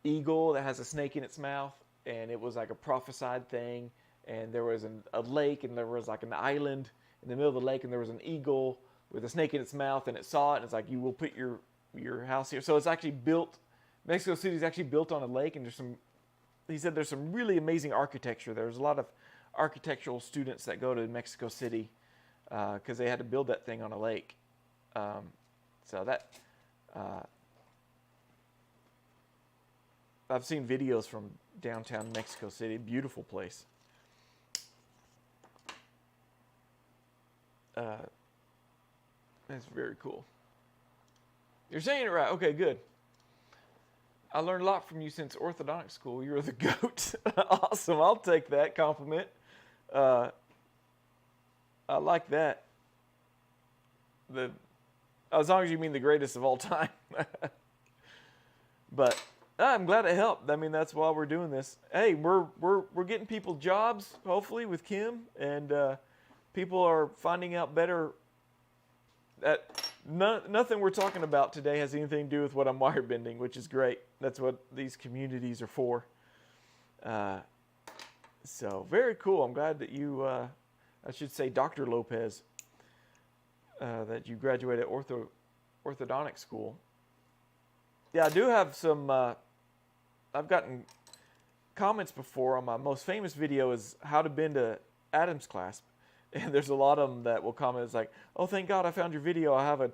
eagle that has a snake in its mouth, and it was like a prophesied thing, and there was a lake, and there was like an island in the middle of the lake, and there was an eagle with a snake in its mouth, and it saw it, and it's like, you will put your house here. So it's actually built, Mexico City is actually built on a lake, and he said there's some really amazing architecture. There's a lot of architectural students that go to Mexico City because they had to build that thing on a lake. So that... I've seen videos from downtown Mexico City. Beautiful place. That's very cool. You're saying it right. Okay, good. I learned a lot from you since orthodontic school. You're the GOAT. Awesome. I'll take that compliment. I like that. As long as you mean the greatest of all time. But I'm glad it helped. I mean, that's why we're doing this. Hey, we're getting people jobs, hopefully, with Kim, and people are finding out better that nothing we're talking about today has anything to do with what I'm wire bending, which is great. That's what these communities are for. So very cool. I'm glad that you, I should say Dr. Lopez, that you graduated orthodontic school. Yeah, I do have some, I've gotten comments before on my most famous video is how to bend a Adam's clasp. And there's a lot of them that will comment, it's like, oh, thank God I found your video. I have an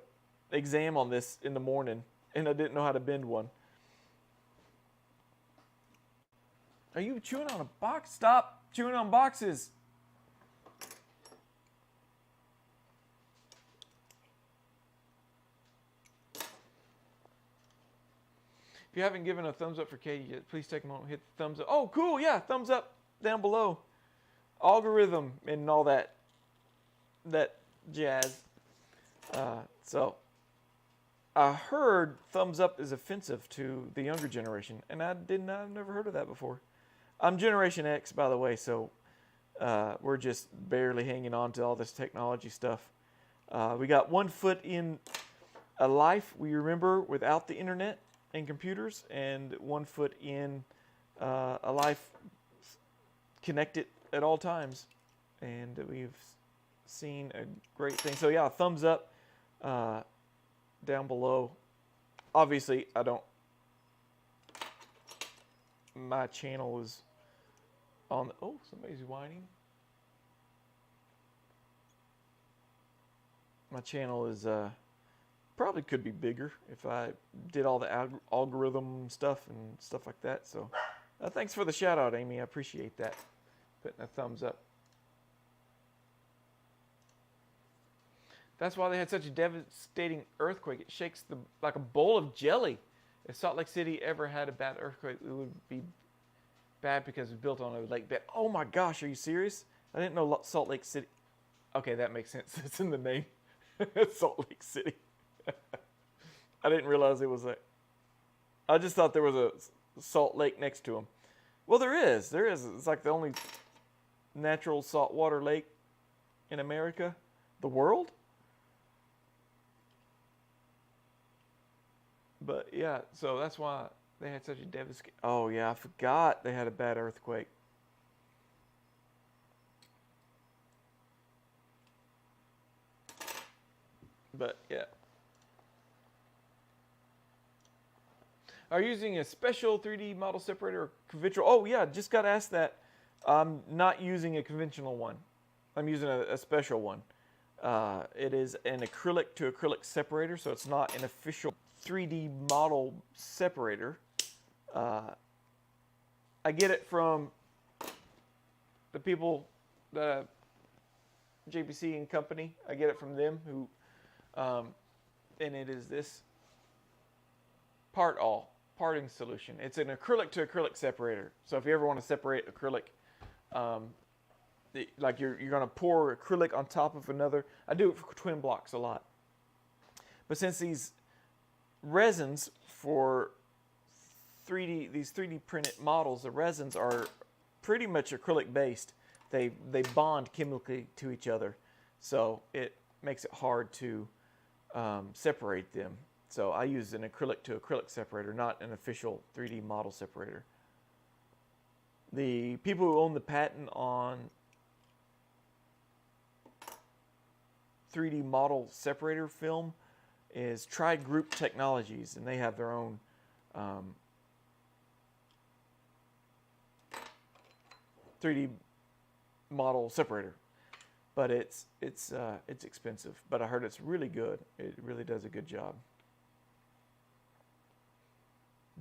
exam on this in the morning, and I didn't know how to bend one. Are you chewing on a box? Stop chewing on boxes. If you haven't given a thumbs up for Katie yet, please take a moment and hit the thumbs up. Oh, cool. Yeah, thumbs up down below. Algorithm and all that jazz. So I heard thumbs up is offensive to the younger generation, and I've never heard of that before. I'm Generation X, by the way, so we're just barely hanging on to all this technology stuff. We got 1 foot in a life we remember without the internet and computers, and 1 foot in a life connected at all times, and we've seen a great thing. So yeah, thumbs up down below. Obviously, my channel is on the, oh, somebody's whining. My channel is probably could be bigger if I did all the algorithm stuff and stuff like that. So Thanks for the shout out, Amy. I appreciate that. Putting a thumbs up. That's why they had such a devastating earthquake. It shakes like a bowl of jelly. If Salt Lake City ever had a bad earthquake, it would be bad because it was built on a lake bed. Oh my gosh, are you serious? I didn't know Salt Lake City. Okay, that makes sense. It's in the name. Salt Lake City. I didn't realize it was a... I just thought there was a salt lake next to them. Well, there is. There is. It's like the only natural saltwater lake in America. The world? But yeah, so that's why they had such a devastating... Oh yeah, I forgot they had a bad earthquake. But yeah. Are you using a special 3D model separator or conventional? Oh yeah, just got asked that. I'm not using a conventional one. I'm using a special one. It is an acrylic to acrylic separator, so it's not an official 3D model separator. I get it from the people, the JBC and company. I get it from them who, and it is this parting solution. It's an acrylic to acrylic separator. So if you ever want to separate acrylic, like you're going to pour acrylic on top of another. I do it for twin blocks a lot. But since these resins for these 3D printed models, the resins are pretty much acrylic based. They bond chemically to each other, so it makes it hard to separate them. So I use an acrylic to acrylic separator, not an official 3D model separator. The people who own the patent on 3D model separator film is Tri-Group Technologies, and they have their own 3D model separator. But it's expensive. But I heard it's really good. It really does a good job.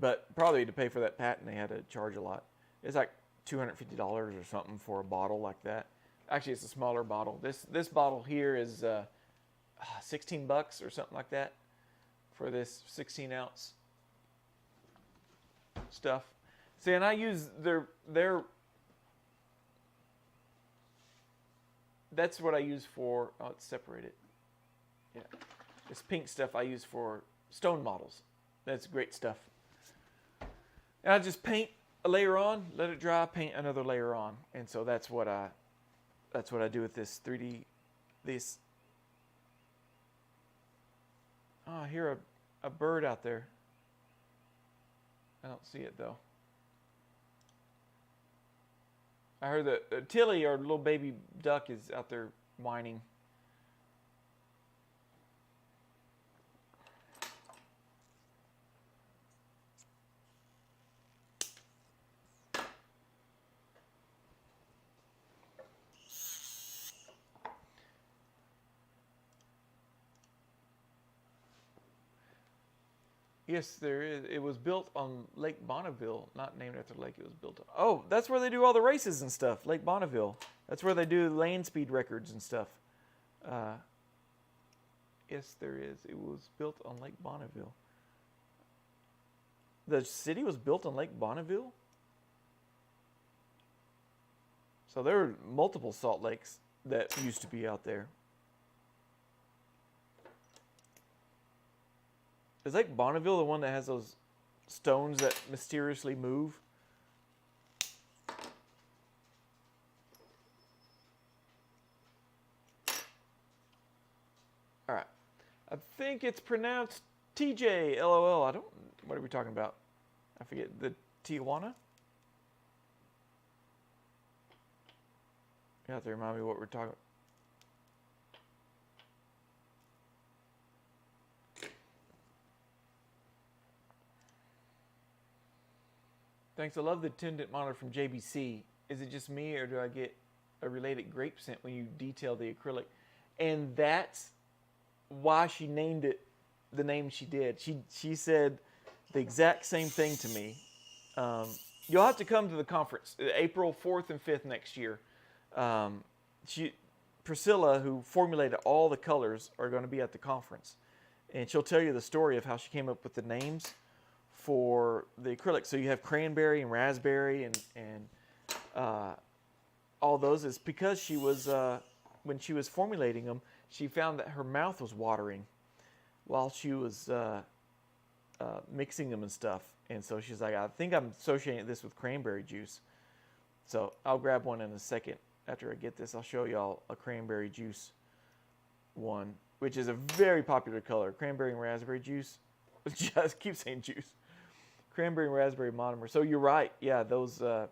But probably to pay for that patent, they had to charge a lot. It's like $250 or something for a bottle like that. Actually, it's a smaller bottle. This bottle here is 16 bucks or something like that for this 16-ounce stuff. See, and I use their that's what I use for, oh, it's separated. Yeah. This pink stuff I use for stone models. That's great stuff. And I just paint a layer on, let it dry, paint another layer on. And so that's what I do with this 3D, this. Oh, I hear a bird out there. I don't see it though. I heard that Tilly, our little baby duck, is out there whining. Yes, there is. It was built on Lake Bonneville, not named after the lake it was built on. Oh, that's where they do all the races and stuff, Lake Bonneville. That's where they do land speed records and stuff. Yes, there is. It was built on Lake Bonneville. The city was built on Lake Bonneville? So there were multiple salt lakes that used to be out there. Is Lake Bonneville the one that has those stones that mysteriously move? All right. I think it's pronounced TJ, LOL. I don't, what are we talking about? I forget, the Tijuana? You have to remind me what we're talking about. Thanks. I love the attendant monitor from JBC. Is it just me, or do I get a related grape scent when you detail the acrylic? And that's why she named it the name she did. She said the exact same thing to me You'll have to come to the conference, April 4th and 5th next year. Um, Priscilla, who formulated all the colors, are going to be at the conference. And she'll tell you the story of how she came up with the names for the acrylics. So you have cranberry and raspberry and all those. Is because she was, when she was formulating them, she found that her mouth was watering while she was mixing them and stuff. And so she's like, I think I'm associating this with cranberry juice. So I'll grab one in a second. After I get this, I'll show y'all a cranberry juice one, which is a very popular color. Cranberry and raspberry juice. Just keep saying juice. Cranberry and raspberry monomer. So you're right. Yeah, those. I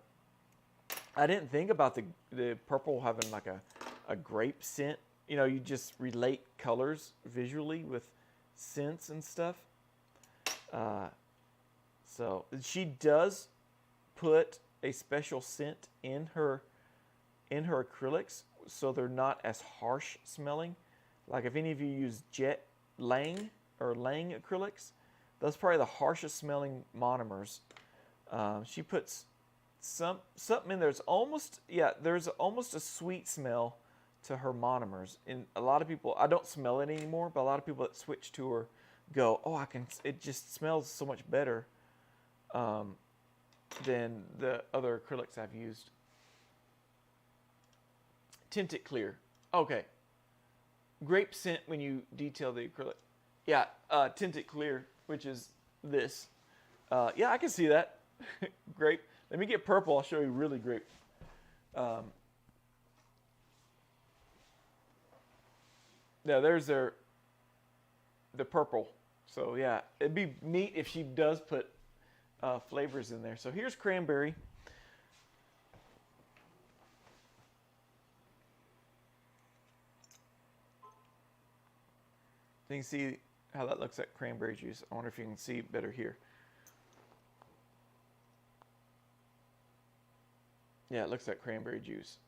didn't think about the purple having like a grape scent. You know, you just relate colors visually with scents and stuff. So she does put a special scent in her acrylics, so they're not as harsh smelling. Like if any of you use Lang acrylics, that's probably the harshest smelling monomers. She puts something in there. There's almost a sweet smell to her monomers. And a lot of people, I don't smell it anymore, but a lot of people that switch to her go, oh, it just smells so much better than the other acrylics I've used. Tint it clear. Okay. Grape scent when you detail the acrylic. Yeah, tint it clear, which is this. Yeah, I can see that. Grape. Let me get purple. I'll show you really grape. Yeah, there's the purple. So yeah, it'd be neat if she does put flavors in there. So here's cranberry. You can see how that looks like cranberry juice. I wonder if you can see better here. Yeah, it looks like cranberry juice.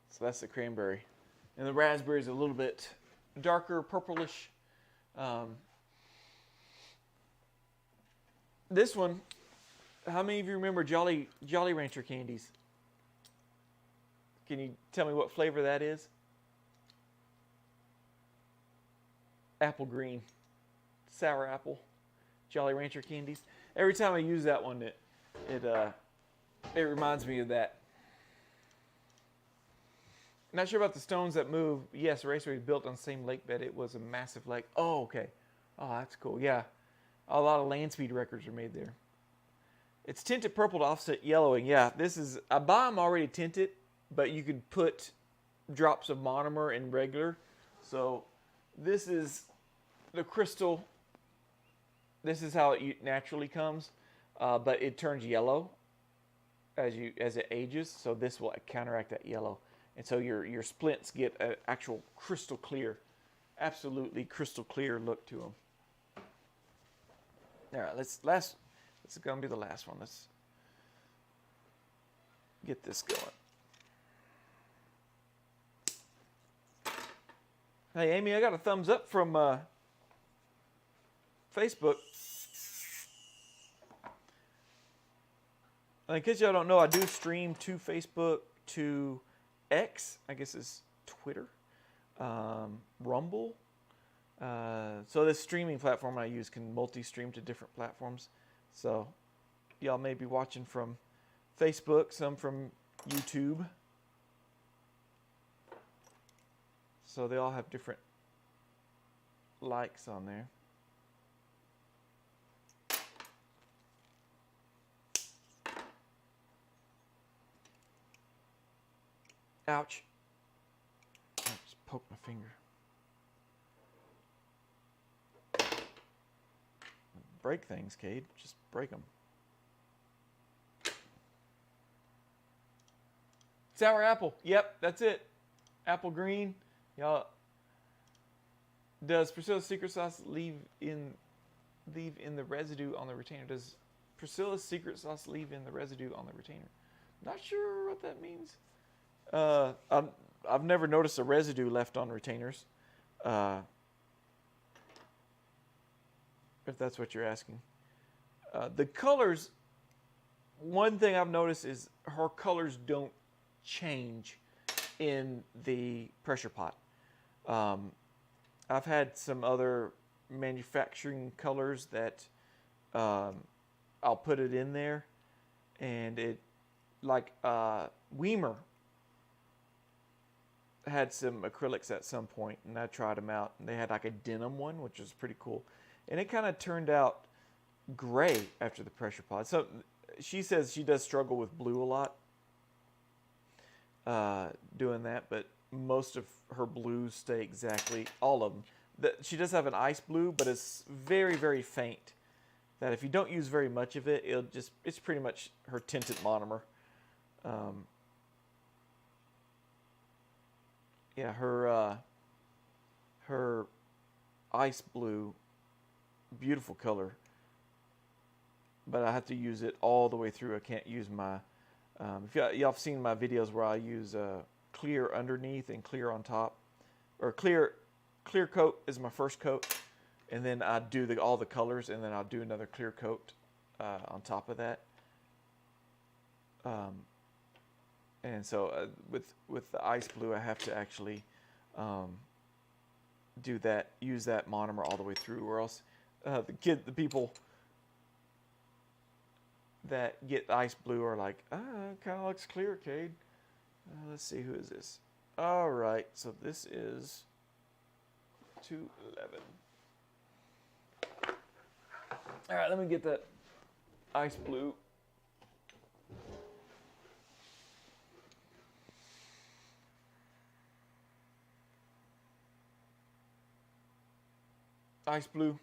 So that's the cranberry. And the raspberry is a little bit darker, purplish. This one, how many of you remember Jolly Rancher candies? Can you tell me what flavor that is? Apple green, sour apple, Jolly Rancher candies. Every time I use that one, it reminds me of that. Not sure about the stones that move. Yes, Raceway was built on the same lake bed. It was a massive lake. Oh, okay. Oh, that's cool. Yeah, a lot of land speed records are made there. It's tinted purple to offset yellowing. Yeah, I buy them already tinted, but you could put drops of monomer in regular. So this is the crystal. This is how it naturally comes, but it turns yellow as it ages. So this will counteract that yellow, and so your splints get an actual crystal clear, absolutely crystal clear look to them. All right, this is gonna be the last one. Let's get this going. Hey, Amy, I got a thumbs up from Facebook. In case y'all don't know, I do stream to Facebook, to X, I guess it's Twitter, Rumble. So this streaming platform I use can multi-stream to different platforms. So y'all may be watching from Facebook, some from YouTube. So they all have different likes on there. Ouch. I just poked my finger. Break things, Cade. Just break them. Sour apple. Yep, that's it. Apple green. Y'all, does Priscilla's secret sauce leave in the residue on the retainer? Does Priscilla's secret sauce leave in the residue on the retainer? Not sure what that means. I've never noticed a residue left on retainers. If that's what you're asking. The colors one thing I've noticed is her colors don't change in the pressure pot. I've had some other manufacturing colors that I'll put it in there, and it, like Weimer had some acrylics at some point, and I tried them out, and they had like a denim one, which was pretty cool, and it kind of turned out gray after the pressure pot. So she says she does struggle with blue a lot doing that, but most of her blues stay exactly, all of them. She does have an ice blue, but it's very, very faint, that if you don't use very much of it, it's pretty much her tinted monomer. Yeah, her ice blue, beautiful color, but I have to use it all the way through. I can't use my, if y'all have seen my videos where I use clear underneath and clear on top, or clear coat is my first coat, and then I do all the colors, and then I'll do another clear coat on top of that. And so with the ice blue, I have to actually do that, use that monomer all the way through, or else the people that get ice blue are like, it kind of looks clear, Cade. Let's see, who is this? All right, so this is 211. All right, let me get that ice blue. Ice blue.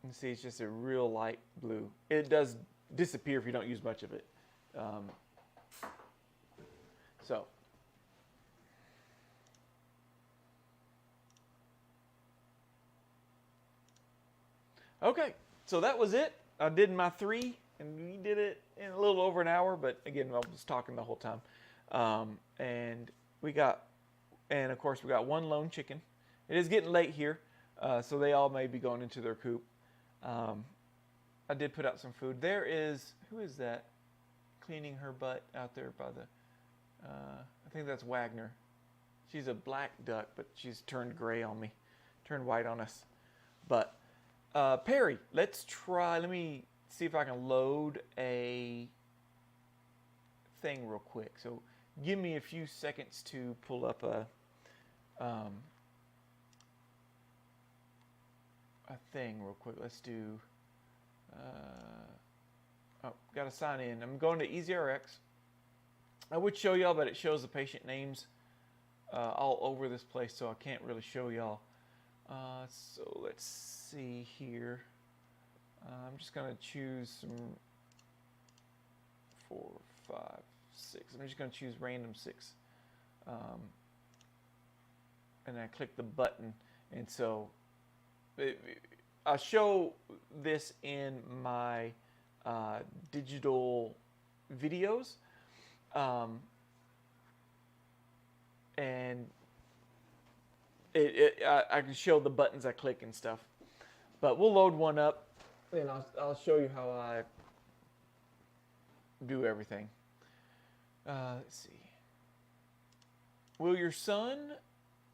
You see, it's just a real light blue. It does disappear if you don't use much of it. Okay, so that was it. I did my 3, and we did it in a little over an hour, but again, I was talking the whole time. And of course, we got 1 lone chicken. It is getting late here, so they all may be going into their coop. I did put out some food. Who is that cleaning her butt out there by the, I think that's Wagner. She's a black duck, but she's turned gray on me, turned white on us. But Perry, let me see if I can load a thing real quick. So give me a few seconds to pull up a thing real quick. Let's do, got to sign in. I'm going to EasyRx. I would show y'all, but it shows the patient names all over this place, so I can't really show y'all. So let's see here. I'm just going to choose some 4, 5, 6. I'm just going to choose random 6. And I click the button. And so I show this in my digital videos. And I can show the buttons I click and stuff. But we'll load one up, and I'll show you how I do everything. Let's see. Will your son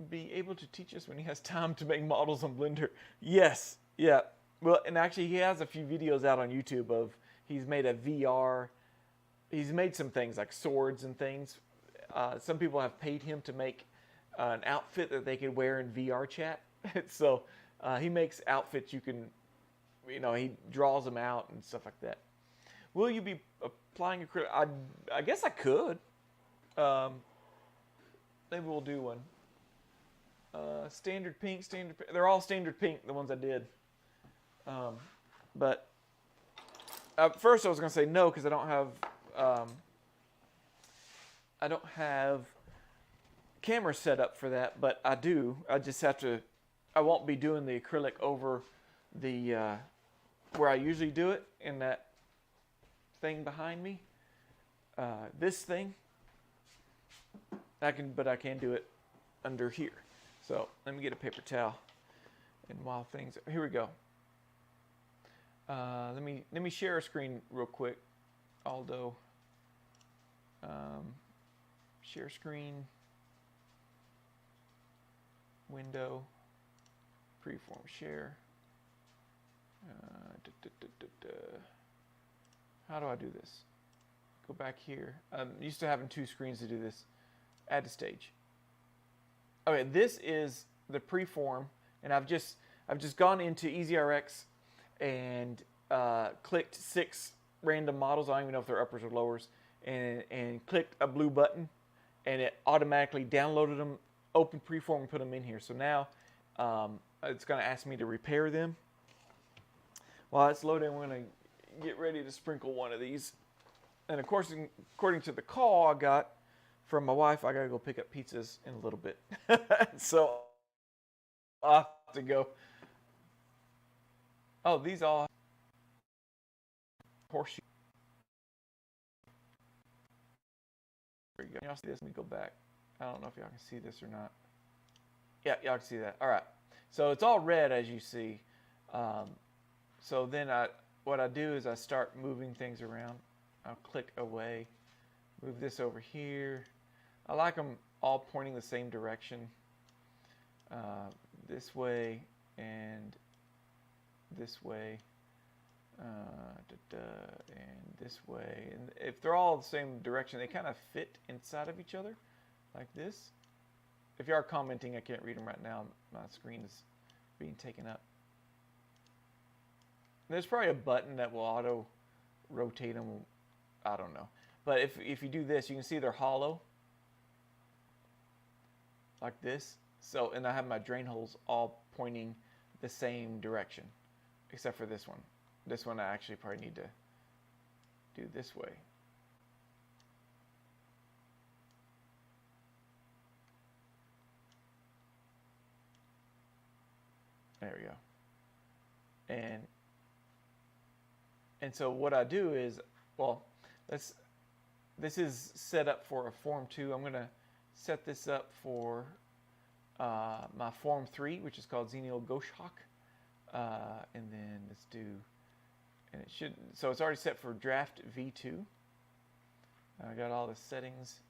be able to teach us when he has time to make models on Blender? Yes. Yeah. Well, and actually he has a few videos out on YouTube of, he's made a VR, he's made some things like swords and things. Some people have paid him to make an outfit that they could wear in VR chat. So he makes outfits you can, he draws them out and stuff like that. Will you be applying acrylic? I guess I could. Maybe we'll do one. Standard pink, they're all standard pink, the ones I did. But first I was going to say no, because I don't have camera set up for that, but I do. I just have to, I won't be doing the acrylic over the, where I usually do it, in that thing behind me. This thing, but I can do it under here. So let me get a paper towel. And here we go. Let me share a screen real quick, Aldo. Share screen, window, preform share. How do I do this? Go back here. I'm used to having two screens to do this. Add to stage. Okay, this is the preform, and I've just gone into EasyRx and clicked 6 random models. I don't even know if they're uppers or lowers, and clicked a blue button, and it automatically downloaded them, opened preform, and put them in here. So now it's going to ask me to repair them. While it's loading, we're going to get ready to sprinkle one of these. And of course, according to the call I got from my wife, I got to go pick up pizzas in a little bit. So I'll have to go. Oh, these all horseshoe. There you go. Y'all see this? Let me go back. I don't know if y'all can see this or not. Yeah, y'all can see that. All right. So it's all red, as you see. So then what I do is I start moving things around. I'll click away, move this over here. I like them all pointing the same direction. This way and this way, and this way. And if they're all the same direction, they kind of fit inside of each other, like this. If you are commenting, I can't read them right now. My screen is being taken up. There's probably a button that will auto rotate them. I don't know. But if you do this, you can see they're hollow, like this. So, and I have my drain holes all pointing the same direction, except for this one. This one I actually probably need to do this way. There we go. And so what I do is, well, this is set up for a Form 2. I'm going to set this up for my Form 3, which is called Xenial Goshawk. And then let's do, and it should, so it's already set for draft V2. I got all the settings,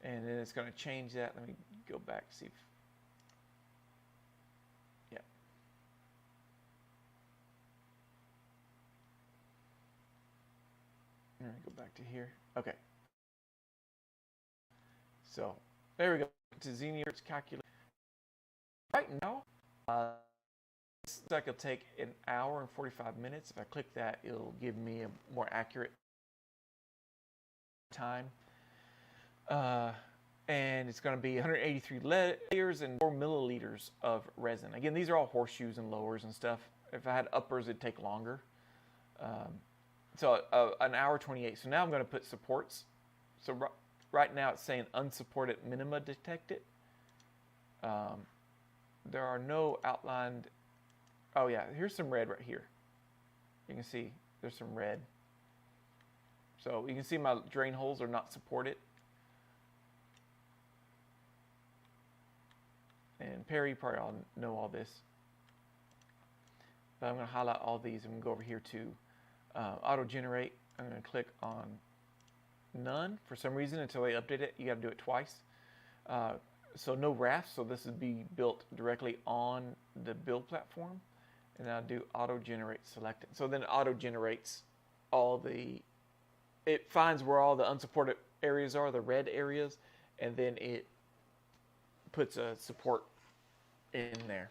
and then it's going to change that. Let me go back to see if, yeah. Let me go back to here. Okay. So there we go. To Xenial calculate. Right now, this cycle will take an hour and 45 minutes. If I click that, it'll give me a more accurate time. And it's going to be 183 layers and 4 milliliters of resin. Again, these are all horseshoes and lowers and stuff. If I had uppers, it'd take longer. So an hour 28. So now I'm going to put supports. So right now it's saying unsupported minima detected. There are no outlined. Oh yeah, here's some red right here. You can see there's some red. So you can see my drain holes are not supported. And Perry, you probably all know all this. But I'm going to highlight all these and we'll go over here to auto generate. I'm going to click on none for some reason until they update it. You got to do it twice. So no rafts, so this would be built directly on the build platform. And I'll do auto generate select it. So then it auto generates all the, it finds where all the unsupported areas are, the red areas, and then it puts a support in there.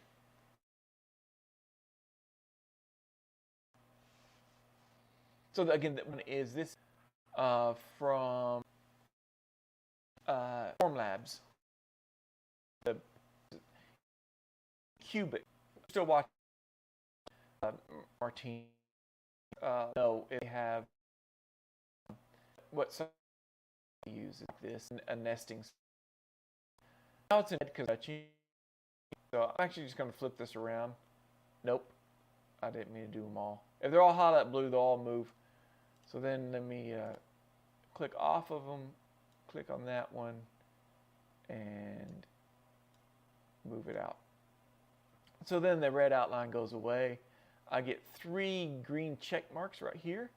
So again, that one is this from Form Labs. The cubic. Still watching Martine. No, they have what some use like this, a nesting. Now it's in because I changed. So I'm actually just going to flip this around. Nope, I didn't mean to do them all. If they're all highlight blue, they'll all move. So then let me click off of them, click on that one, and move it out. So then the red outline goes away. I get 3 green check marks right here.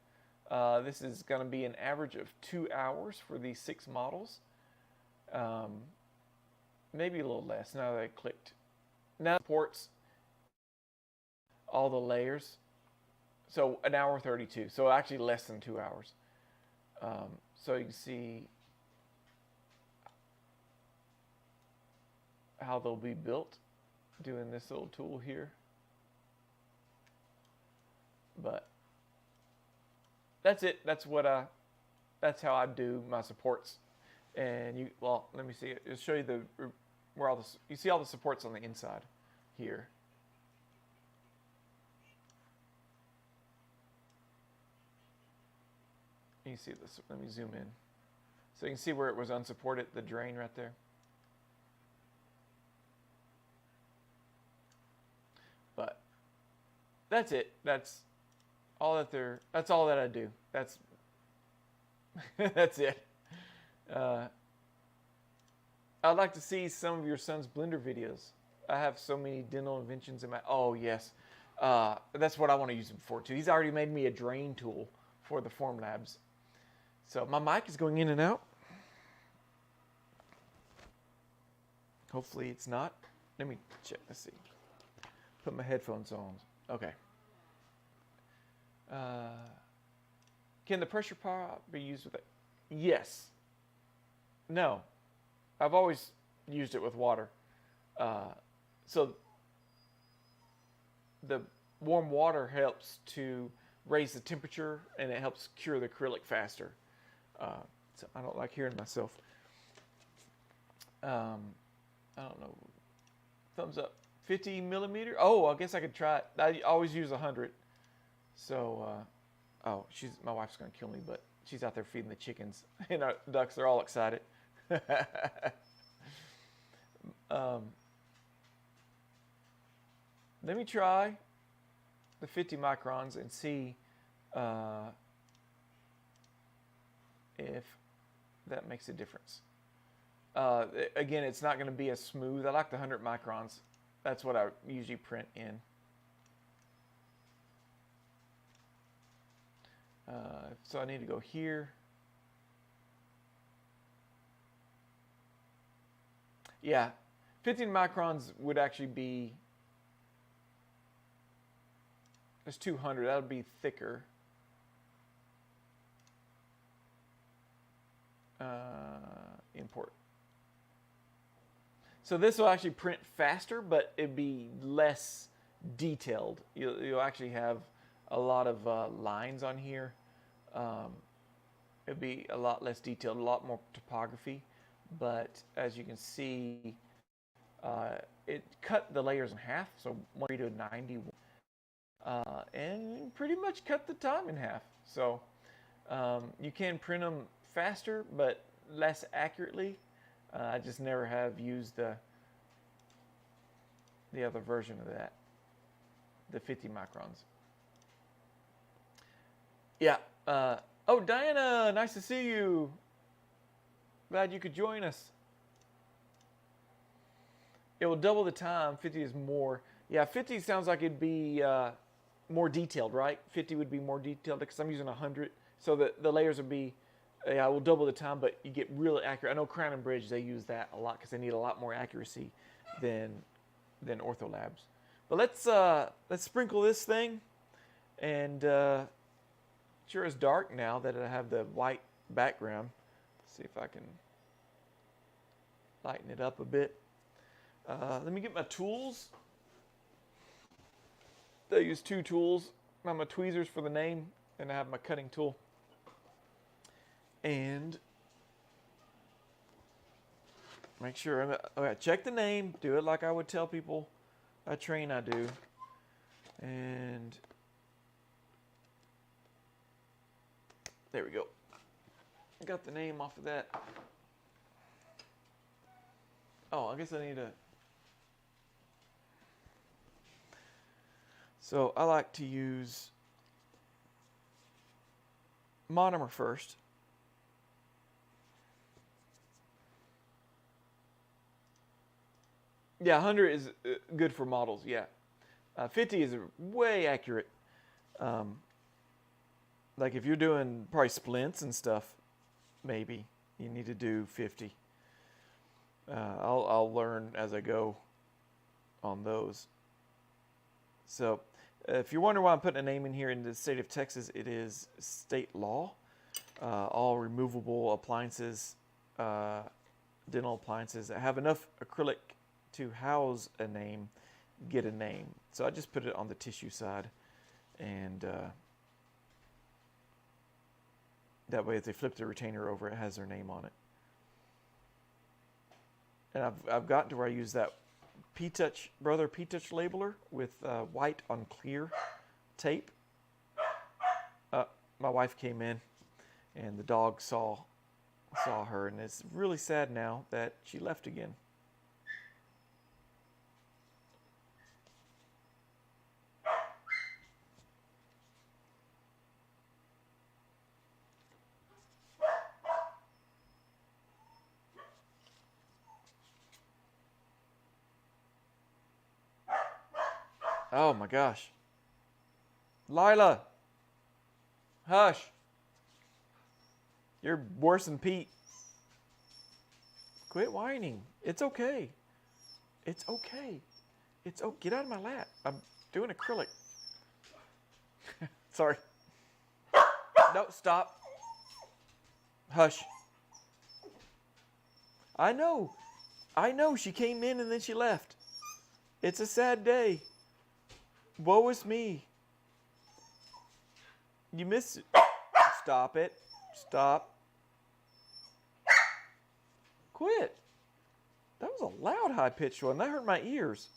This is going to be an average of 2 hours for these 6 models. Maybe a little less now that I clicked. Now it supports all the layers. So 1 hour 32. So actually less than 2 hours. So you can see how they'll be built doing this little tool here. But that's it. That's how I do my supports. And well, let me see it. It'll show you where all this. You see all the supports on the inside here. You see this. Let me zoom in, so you can see where it was unsupported. The drain right there. But that's it. That's all that That's all that I do. That's that's it. I'd like to see some of your son's blender videos. I have so many dental inventions in my. Oh yes, that's what I want to use him for too. He's already made me a drain tool for the Form Labs. So my mic is going in and out. Hopefully it's not. Let me check. Let's see. Put my headphones on. Okay. Can the pressure pot be used with it? Yes. No. I've always used it with water. So the warm water helps to raise the temperature and it helps cure the acrylic faster. So I don't like hearing myself. I don't know. Thumbs up. 50 millimeter. Oh, I guess I could try it. I always use 100. So, oh, my wife's gonna kill me, but she's out there feeding the chickens and our ducks. They're all excited. Let me try the 50 microns and see if that makes a difference. Again, it's not going to be as smooth. I like the 100 microns. That's what I usually print in. So I need to go here. Yeah, 15 microns would actually be, there's 200, that would be thicker. Import. So this will actually print faster, but it'd be less detailed. You'll actually have a lot of lines on here. It'd be a lot less detailed, a lot more topography. But as you can see, it cut the layers in half, so 1 to 90, and pretty much cut the time in half. So you can print them faster, but less accurately. I just never have used the other version of that, the 50 microns. Yeah. Oh, Diana, nice to see you. Glad you could join us. It will double the time. 50 is more. Yeah, 50 sounds like it'd be more detailed, right? 50 would be more detailed because I'm using 100. So the layers would be, yeah, will double the time, but you get really accurate. I know Crown and Bridge, they use that a lot because they need a lot more accuracy than Ortho Labs. But let's sprinkle this thing, and sure it's dark now that I have the white background. Let's see if I can lighten it up a bit. Let me get my tools. I use 2 tools. I have my tweezers for the name, and I have my cutting tool. And make sure, okay, check the name, do it like I would tell people I train I do. And there we go. I got the name off of that. Oh, I guess I need to. So I like to use monomer first. Yeah, 100 is good for models, yeah. 50 is way accurate. Like if you're doing probably splints and stuff, maybe you need to do 50. I'll learn as I go on those. So if you're wondering why I'm putting a name in here in the state of Texas, it is state law. All removable appliances, dental appliances that have enough acrylic to house a name, get a name. So I just put it on the tissue side, and that way if they flip the retainer over, it has their name on it. And I've gotten to where I use that Brother P-Touch labeler with white on clear tape. My wife came in, and the dog saw her, and it's really sad now that she left again. Oh my gosh. Lila, hush. You're worse than Pete. Quit whining. It's okay. It's okay. Get out of my lap. I'm doing acrylic. Sorry. No, stop. Hush. I know. She came in and then she left. It's a sad day. Woe is me. You missed it. Stop it. Stop. Quit. That was a loud, high-pitched one. That hurt my ears.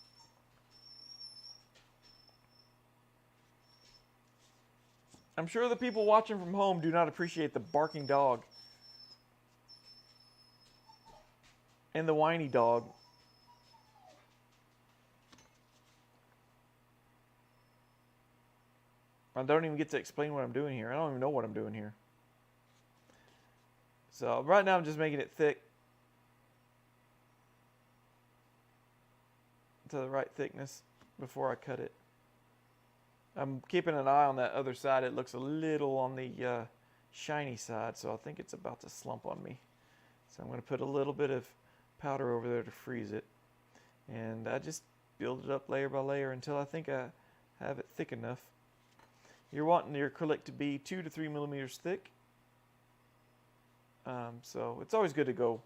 I'm sure the people watching from home do not appreciate the barking dog and the whiny dog. I don't even get to explain what I'm doing here. I don't even know what I'm doing here. So right now I'm just making it thick to the right thickness before I cut it. I'm keeping an eye on that other side. It looks a little on the shiny side, so I think it's about to slump on me. So I'm going to put a little bit of powder over there to freeze it. And I just build it up layer by layer until I think I have it thick enough. You're wanting your acrylic to be 2 to 3 millimeters thick. So it's always good to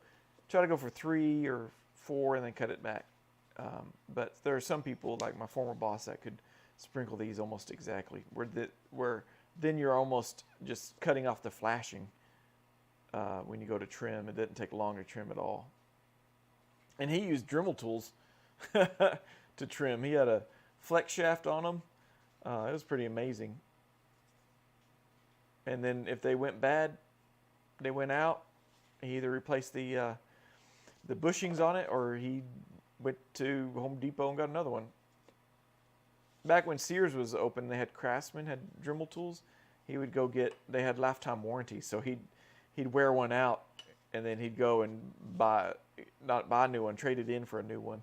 try to go for 3 or 4 and then cut it back. But there are some people, like my former boss, that could sprinkle these almost exactly, where then you're almost just cutting off the flashing when you go to trim. It didn't take long to trim at all. And he used Dremel tools to trim. He had a flex shaft on them. It was pretty amazing. And then if they went bad, they went out. He either replaced the bushings on it, or he went to Home Depot and got another one. Back when Sears was open, they had Craftsman, had Dremel tools. He would go they had lifetime warranty, so he'd wear one out, and then he'd go and not buy a new one, trade it in for a new one.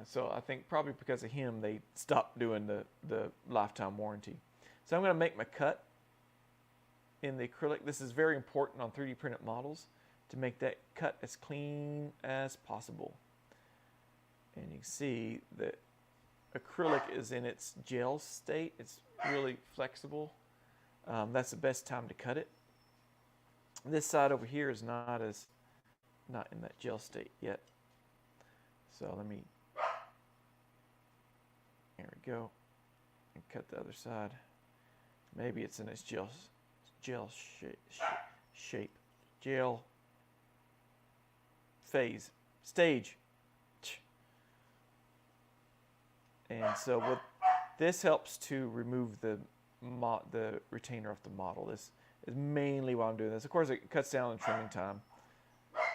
So I think probably because of him, they stopped doing the lifetime warranty. So I'm going to make my cut in the acrylic. This is very important on 3D printed models, to make that cut as clean as possible. And you can see that acrylic is in its gel state. It's really flexible. That's the best time to cut it. This side over here is not in that gel state yet. So here we go, and cut the other side. Maybe it's in its gel shape, gel phase, stage. And so this helps to remove the retainer off the model. This is mainly why I'm doing this. Of course, it cuts down on trimming time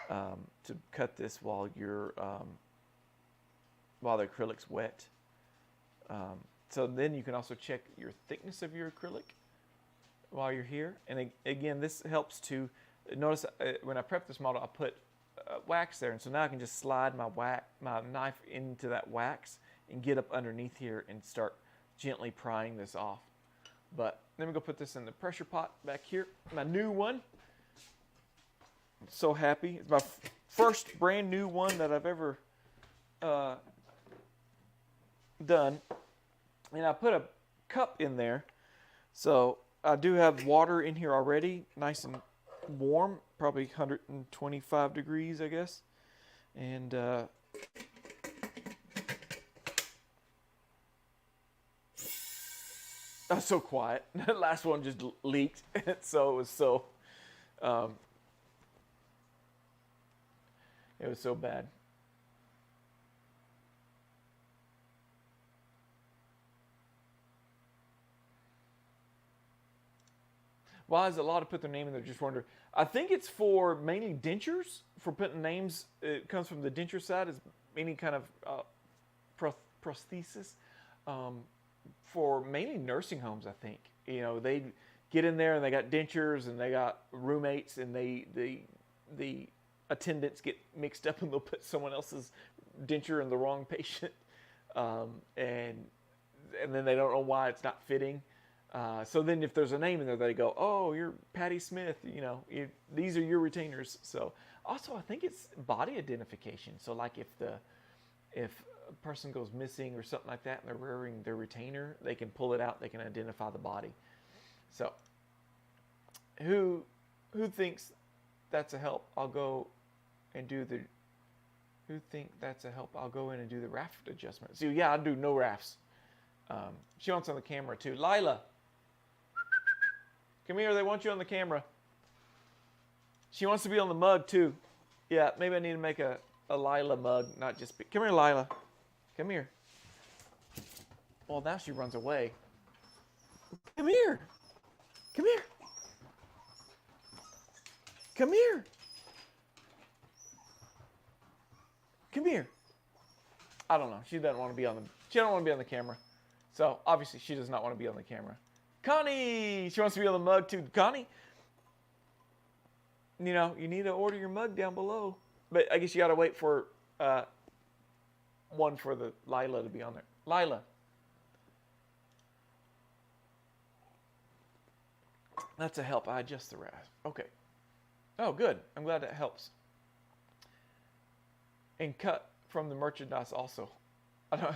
to cut this while the acrylic's wet. So then you can also check your thickness of your acrylic while you're here. And again, this helps to notice when I prep this model, I put wax there, and so now I can just slide my knife into that wax and get up underneath here and start gently prying this off. But let me go put this in the pressure pot back here. My new one. I'm so happy. It's my first brand new one that I've ever done. And I put a cup in there. So I do have water in here already, nice and warm, probably 125 degrees, I guess. And that's so quiet. The last one just leaked, so it was so bad. Why is it a lot to put their name in there? Just wonder. I think it's for mainly dentures, for putting names. It comes from the denture side, is any kind of prosthesis. For mainly nursing homes, I think. You know, they get in there and they got dentures and they got roommates, and the attendants get mixed up and they'll put someone else's denture in the wrong patient, and then they don't know why it's not fitting. So then if there's a name in there, they go, oh, you're Patty Smith, you know, these are your retainers. So also I think it's body identification. So like if a person goes missing or something like that and they're wearing their retainer, they can pull it out, they can identify the body. So who thinks that's a help? I'll go and do the, who think that's a help? I'll go in and do the raft adjustment. So yeah, I'll do no rafts. She wants on the camera too. Lila, come here, they want you on the camera. She wants to be on the mug too. Yeah, maybe I need to make a Lila mug, not just come here, Lila. Come here. Well, now she runs away. Come here. Come here. Come here. Come here. I don't know. She doesn't want to be on the camera. So obviously she does not want to be on the camera. Connie, she wants to be on the mug too. Connie, you know, you need to order your mug down below. But I guess you got to wait for one for the Lila to be on there. Lila. That's a help. I adjust the rasp. Okay. Oh, good. I'm glad that helps. And cut from the merchandise also. I don't.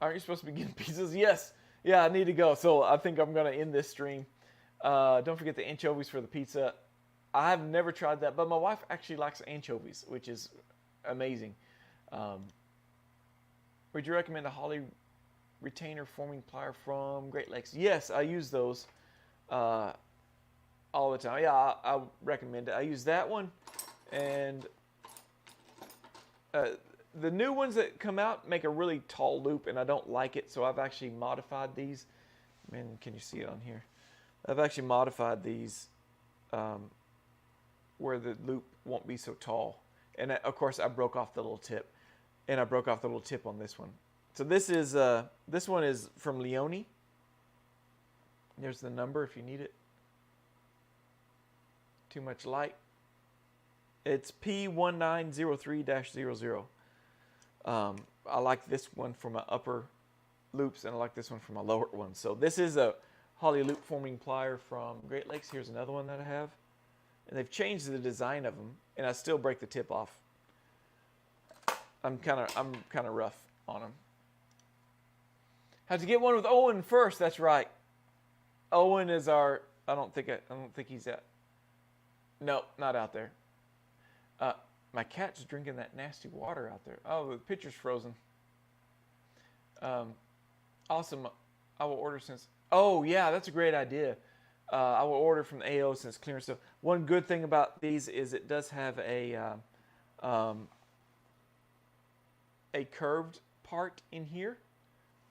Aren't you supposed to be getting pizzas? Yes. Yeah, I need to go. So I think I'm going to end this stream. Don't forget the anchovies for the pizza. I have never tried that, but my wife actually likes anchovies, which is amazing. Would you recommend a Holly retainer forming plier from Great Lakes? Yes, I use those all the time. Yeah, I recommend it. I use that one, and the new ones that come out make a really tall loop, and I don't like it, so I've actually modified these. Man, can you see it on here? I've actually modified these where the loop won't be so tall. And of course, I broke off the little tip, and I broke off the little tip on this one. So this one is from Leone. There's the number if you need it. Too much light. It's P1903-00. I like this one for my upper loops, and I like this one for my lower ones. So this is a Holly loop forming plier from Great Lakes. Here's another one that I have. And they've changed the design of them, and I still break the tip off. I'm kind of rough on them. Had to get one with Owen first. That's right. Owen is our. I don't think he's at. No, not out there. My cat's drinking that nasty water out there. Oh, the pitcher's frozen. Awesome. I will order since. Oh yeah, that's a great idea. I will order from the AO since clearance. So one good thing about these is it does have a curved part in here,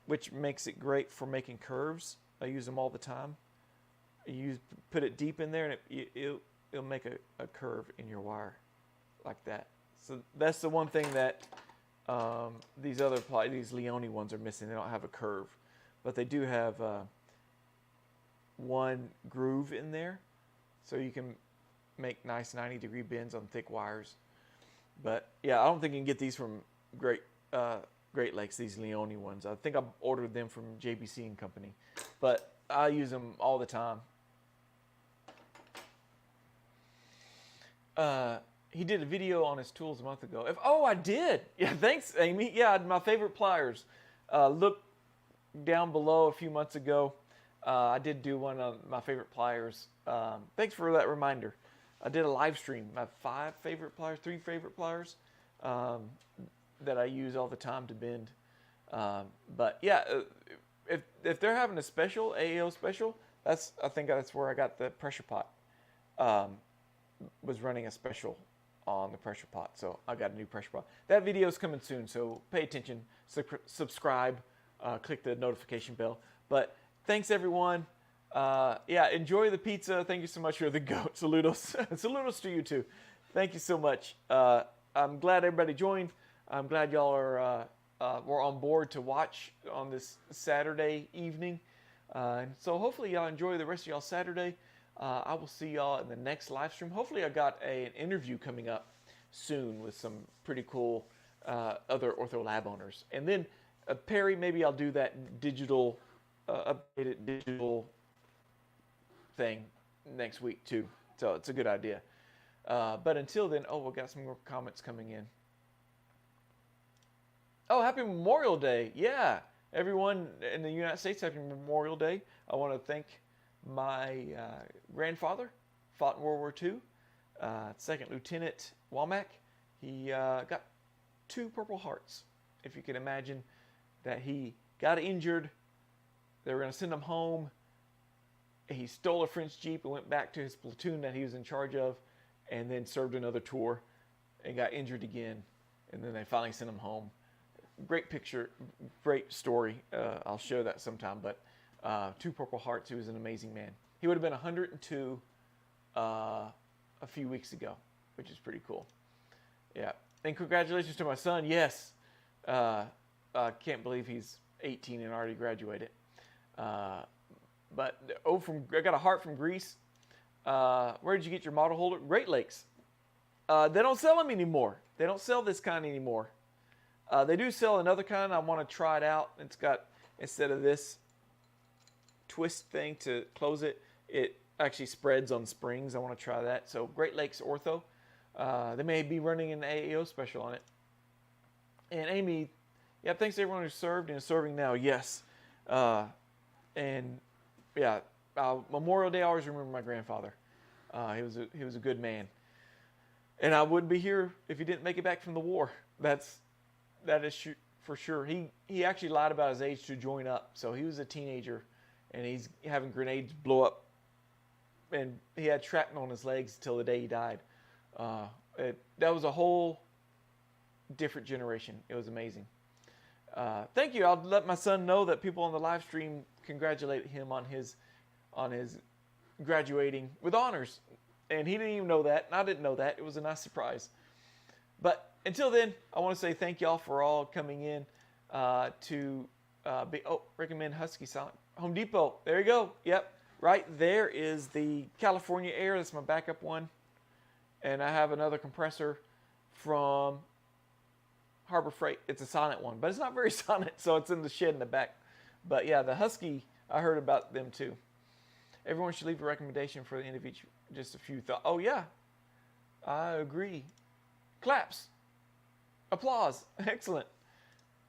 which makes it great for making curves. I use them all the time. Put it deep in there, and it'll make a curve in your wire like that. So that's the one thing that these Leone ones are missing. They don't have a curve, but they do have one groove in there, so you can make nice 90-degree bends on thick wires. But yeah, I don't think you can get these from Great Great Lakes, these Leone ones. I think I ordered them from JBC and Company, but I use them all the time. He did a video on his tools a month ago. I did. Yeah, thanks, Amy. Yeah, my favorite pliers. Look down below a few months ago. I did do one on my favorite pliers. Thanks for that reminder. I did a live stream. My 3 favorite pliers that I use all the time to bend. But yeah, if they're having a special, AAO special, I think that's where I got the pressure pot. Was running a special on the pressure pot, so I got a new pressure pot. That video is coming soon, so pay attention, subscribe, click the notification bell. But thanks everyone. Yeah, enjoy the pizza. Thank you so much for the goat. Saludos. Saludos to you too. Thank you so much. I'm glad everybody joined. I'm glad y'all were on board to watch on this Saturday evening. And so hopefully y'all enjoy the rest of y'all Saturday. I will see y'all in the next live stream. Hopefully I got an interview coming up soon with some pretty cool other Ortho Lab owners. And then Perry, maybe I'll do that digital, updated digital thing next week too. So it's a good idea. But until then, we got some more comments coming in. Oh, happy Memorial Day. Yeah, everyone in the United States, happy Memorial Day. I want to thank my grandfather, fought in World War II, 2nd Lieutenant Womack. He got 2 Purple Hearts. If you can imagine that he got injured, they were going to send him home. He stole a French Jeep and went back to his platoon that he was in charge of, and then served another tour and got injured again. And then they finally sent him home. Great picture, great story. I'll show that sometime, but 2 Purple Hearts. He was an amazing man. He would have been 102 a few weeks ago, which is pretty cool. Yeah. And congratulations to my son. Yes. I can't believe he's 18 and already graduated. But I got a heart from Greece. Where did you get your model holder? Great Lakes. They don't sell them anymore. They don't sell this kind anymore. They do sell another kind. I want to try it out. It's got, instead of this twist thing to close it, it actually spreads on springs. I want to try that. So Great Lakes Ortho. They may be running an AAO special on it. And Amy, yeah, thanks to everyone who served and is serving now. Yes. And yeah, Memorial Day, I always remember my grandfather. He was a good man. And I wouldn't be here if he didn't make it back from the war. That is for sure. He actually lied about his age to join up. So he was a teenager, and he's having grenades blow up. And he had shrapnel on his legs till the day he died. That was a whole different generation. It was amazing. Thank you. I'll let my son know that people on the live stream congratulate him on his graduating with honors. And he didn't even know that, and I didn't know that. It was a nice surprise. But until then, I want to say thank y'all for all coming in to recommend Husky Silent. Home Depot. There you go. Yep. Right there is the California Air. That's my backup one. And I have another compressor from Harbor Freight. It's a silent one, but it's not very silent, so it's in the shed in the back. But yeah, the Husky, I heard about them too. Everyone should leave a recommendation for the end of each. Just a few thoughts. Oh yeah, I agree. Claps. Applause. Excellent.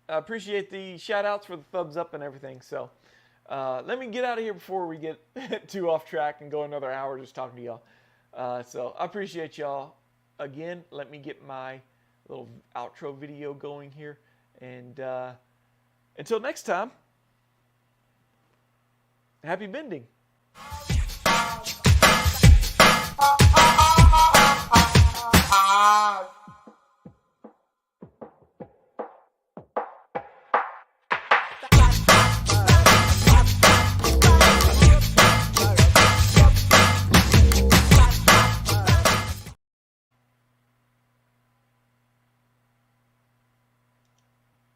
I appreciate the shout outs for the thumbs up and everything. So let me get out of here before we get too off track and go another hour just talking to y'all. So I appreciate y'all. Again, let me get my little outro video going here. And until next time, happy bending. Ah.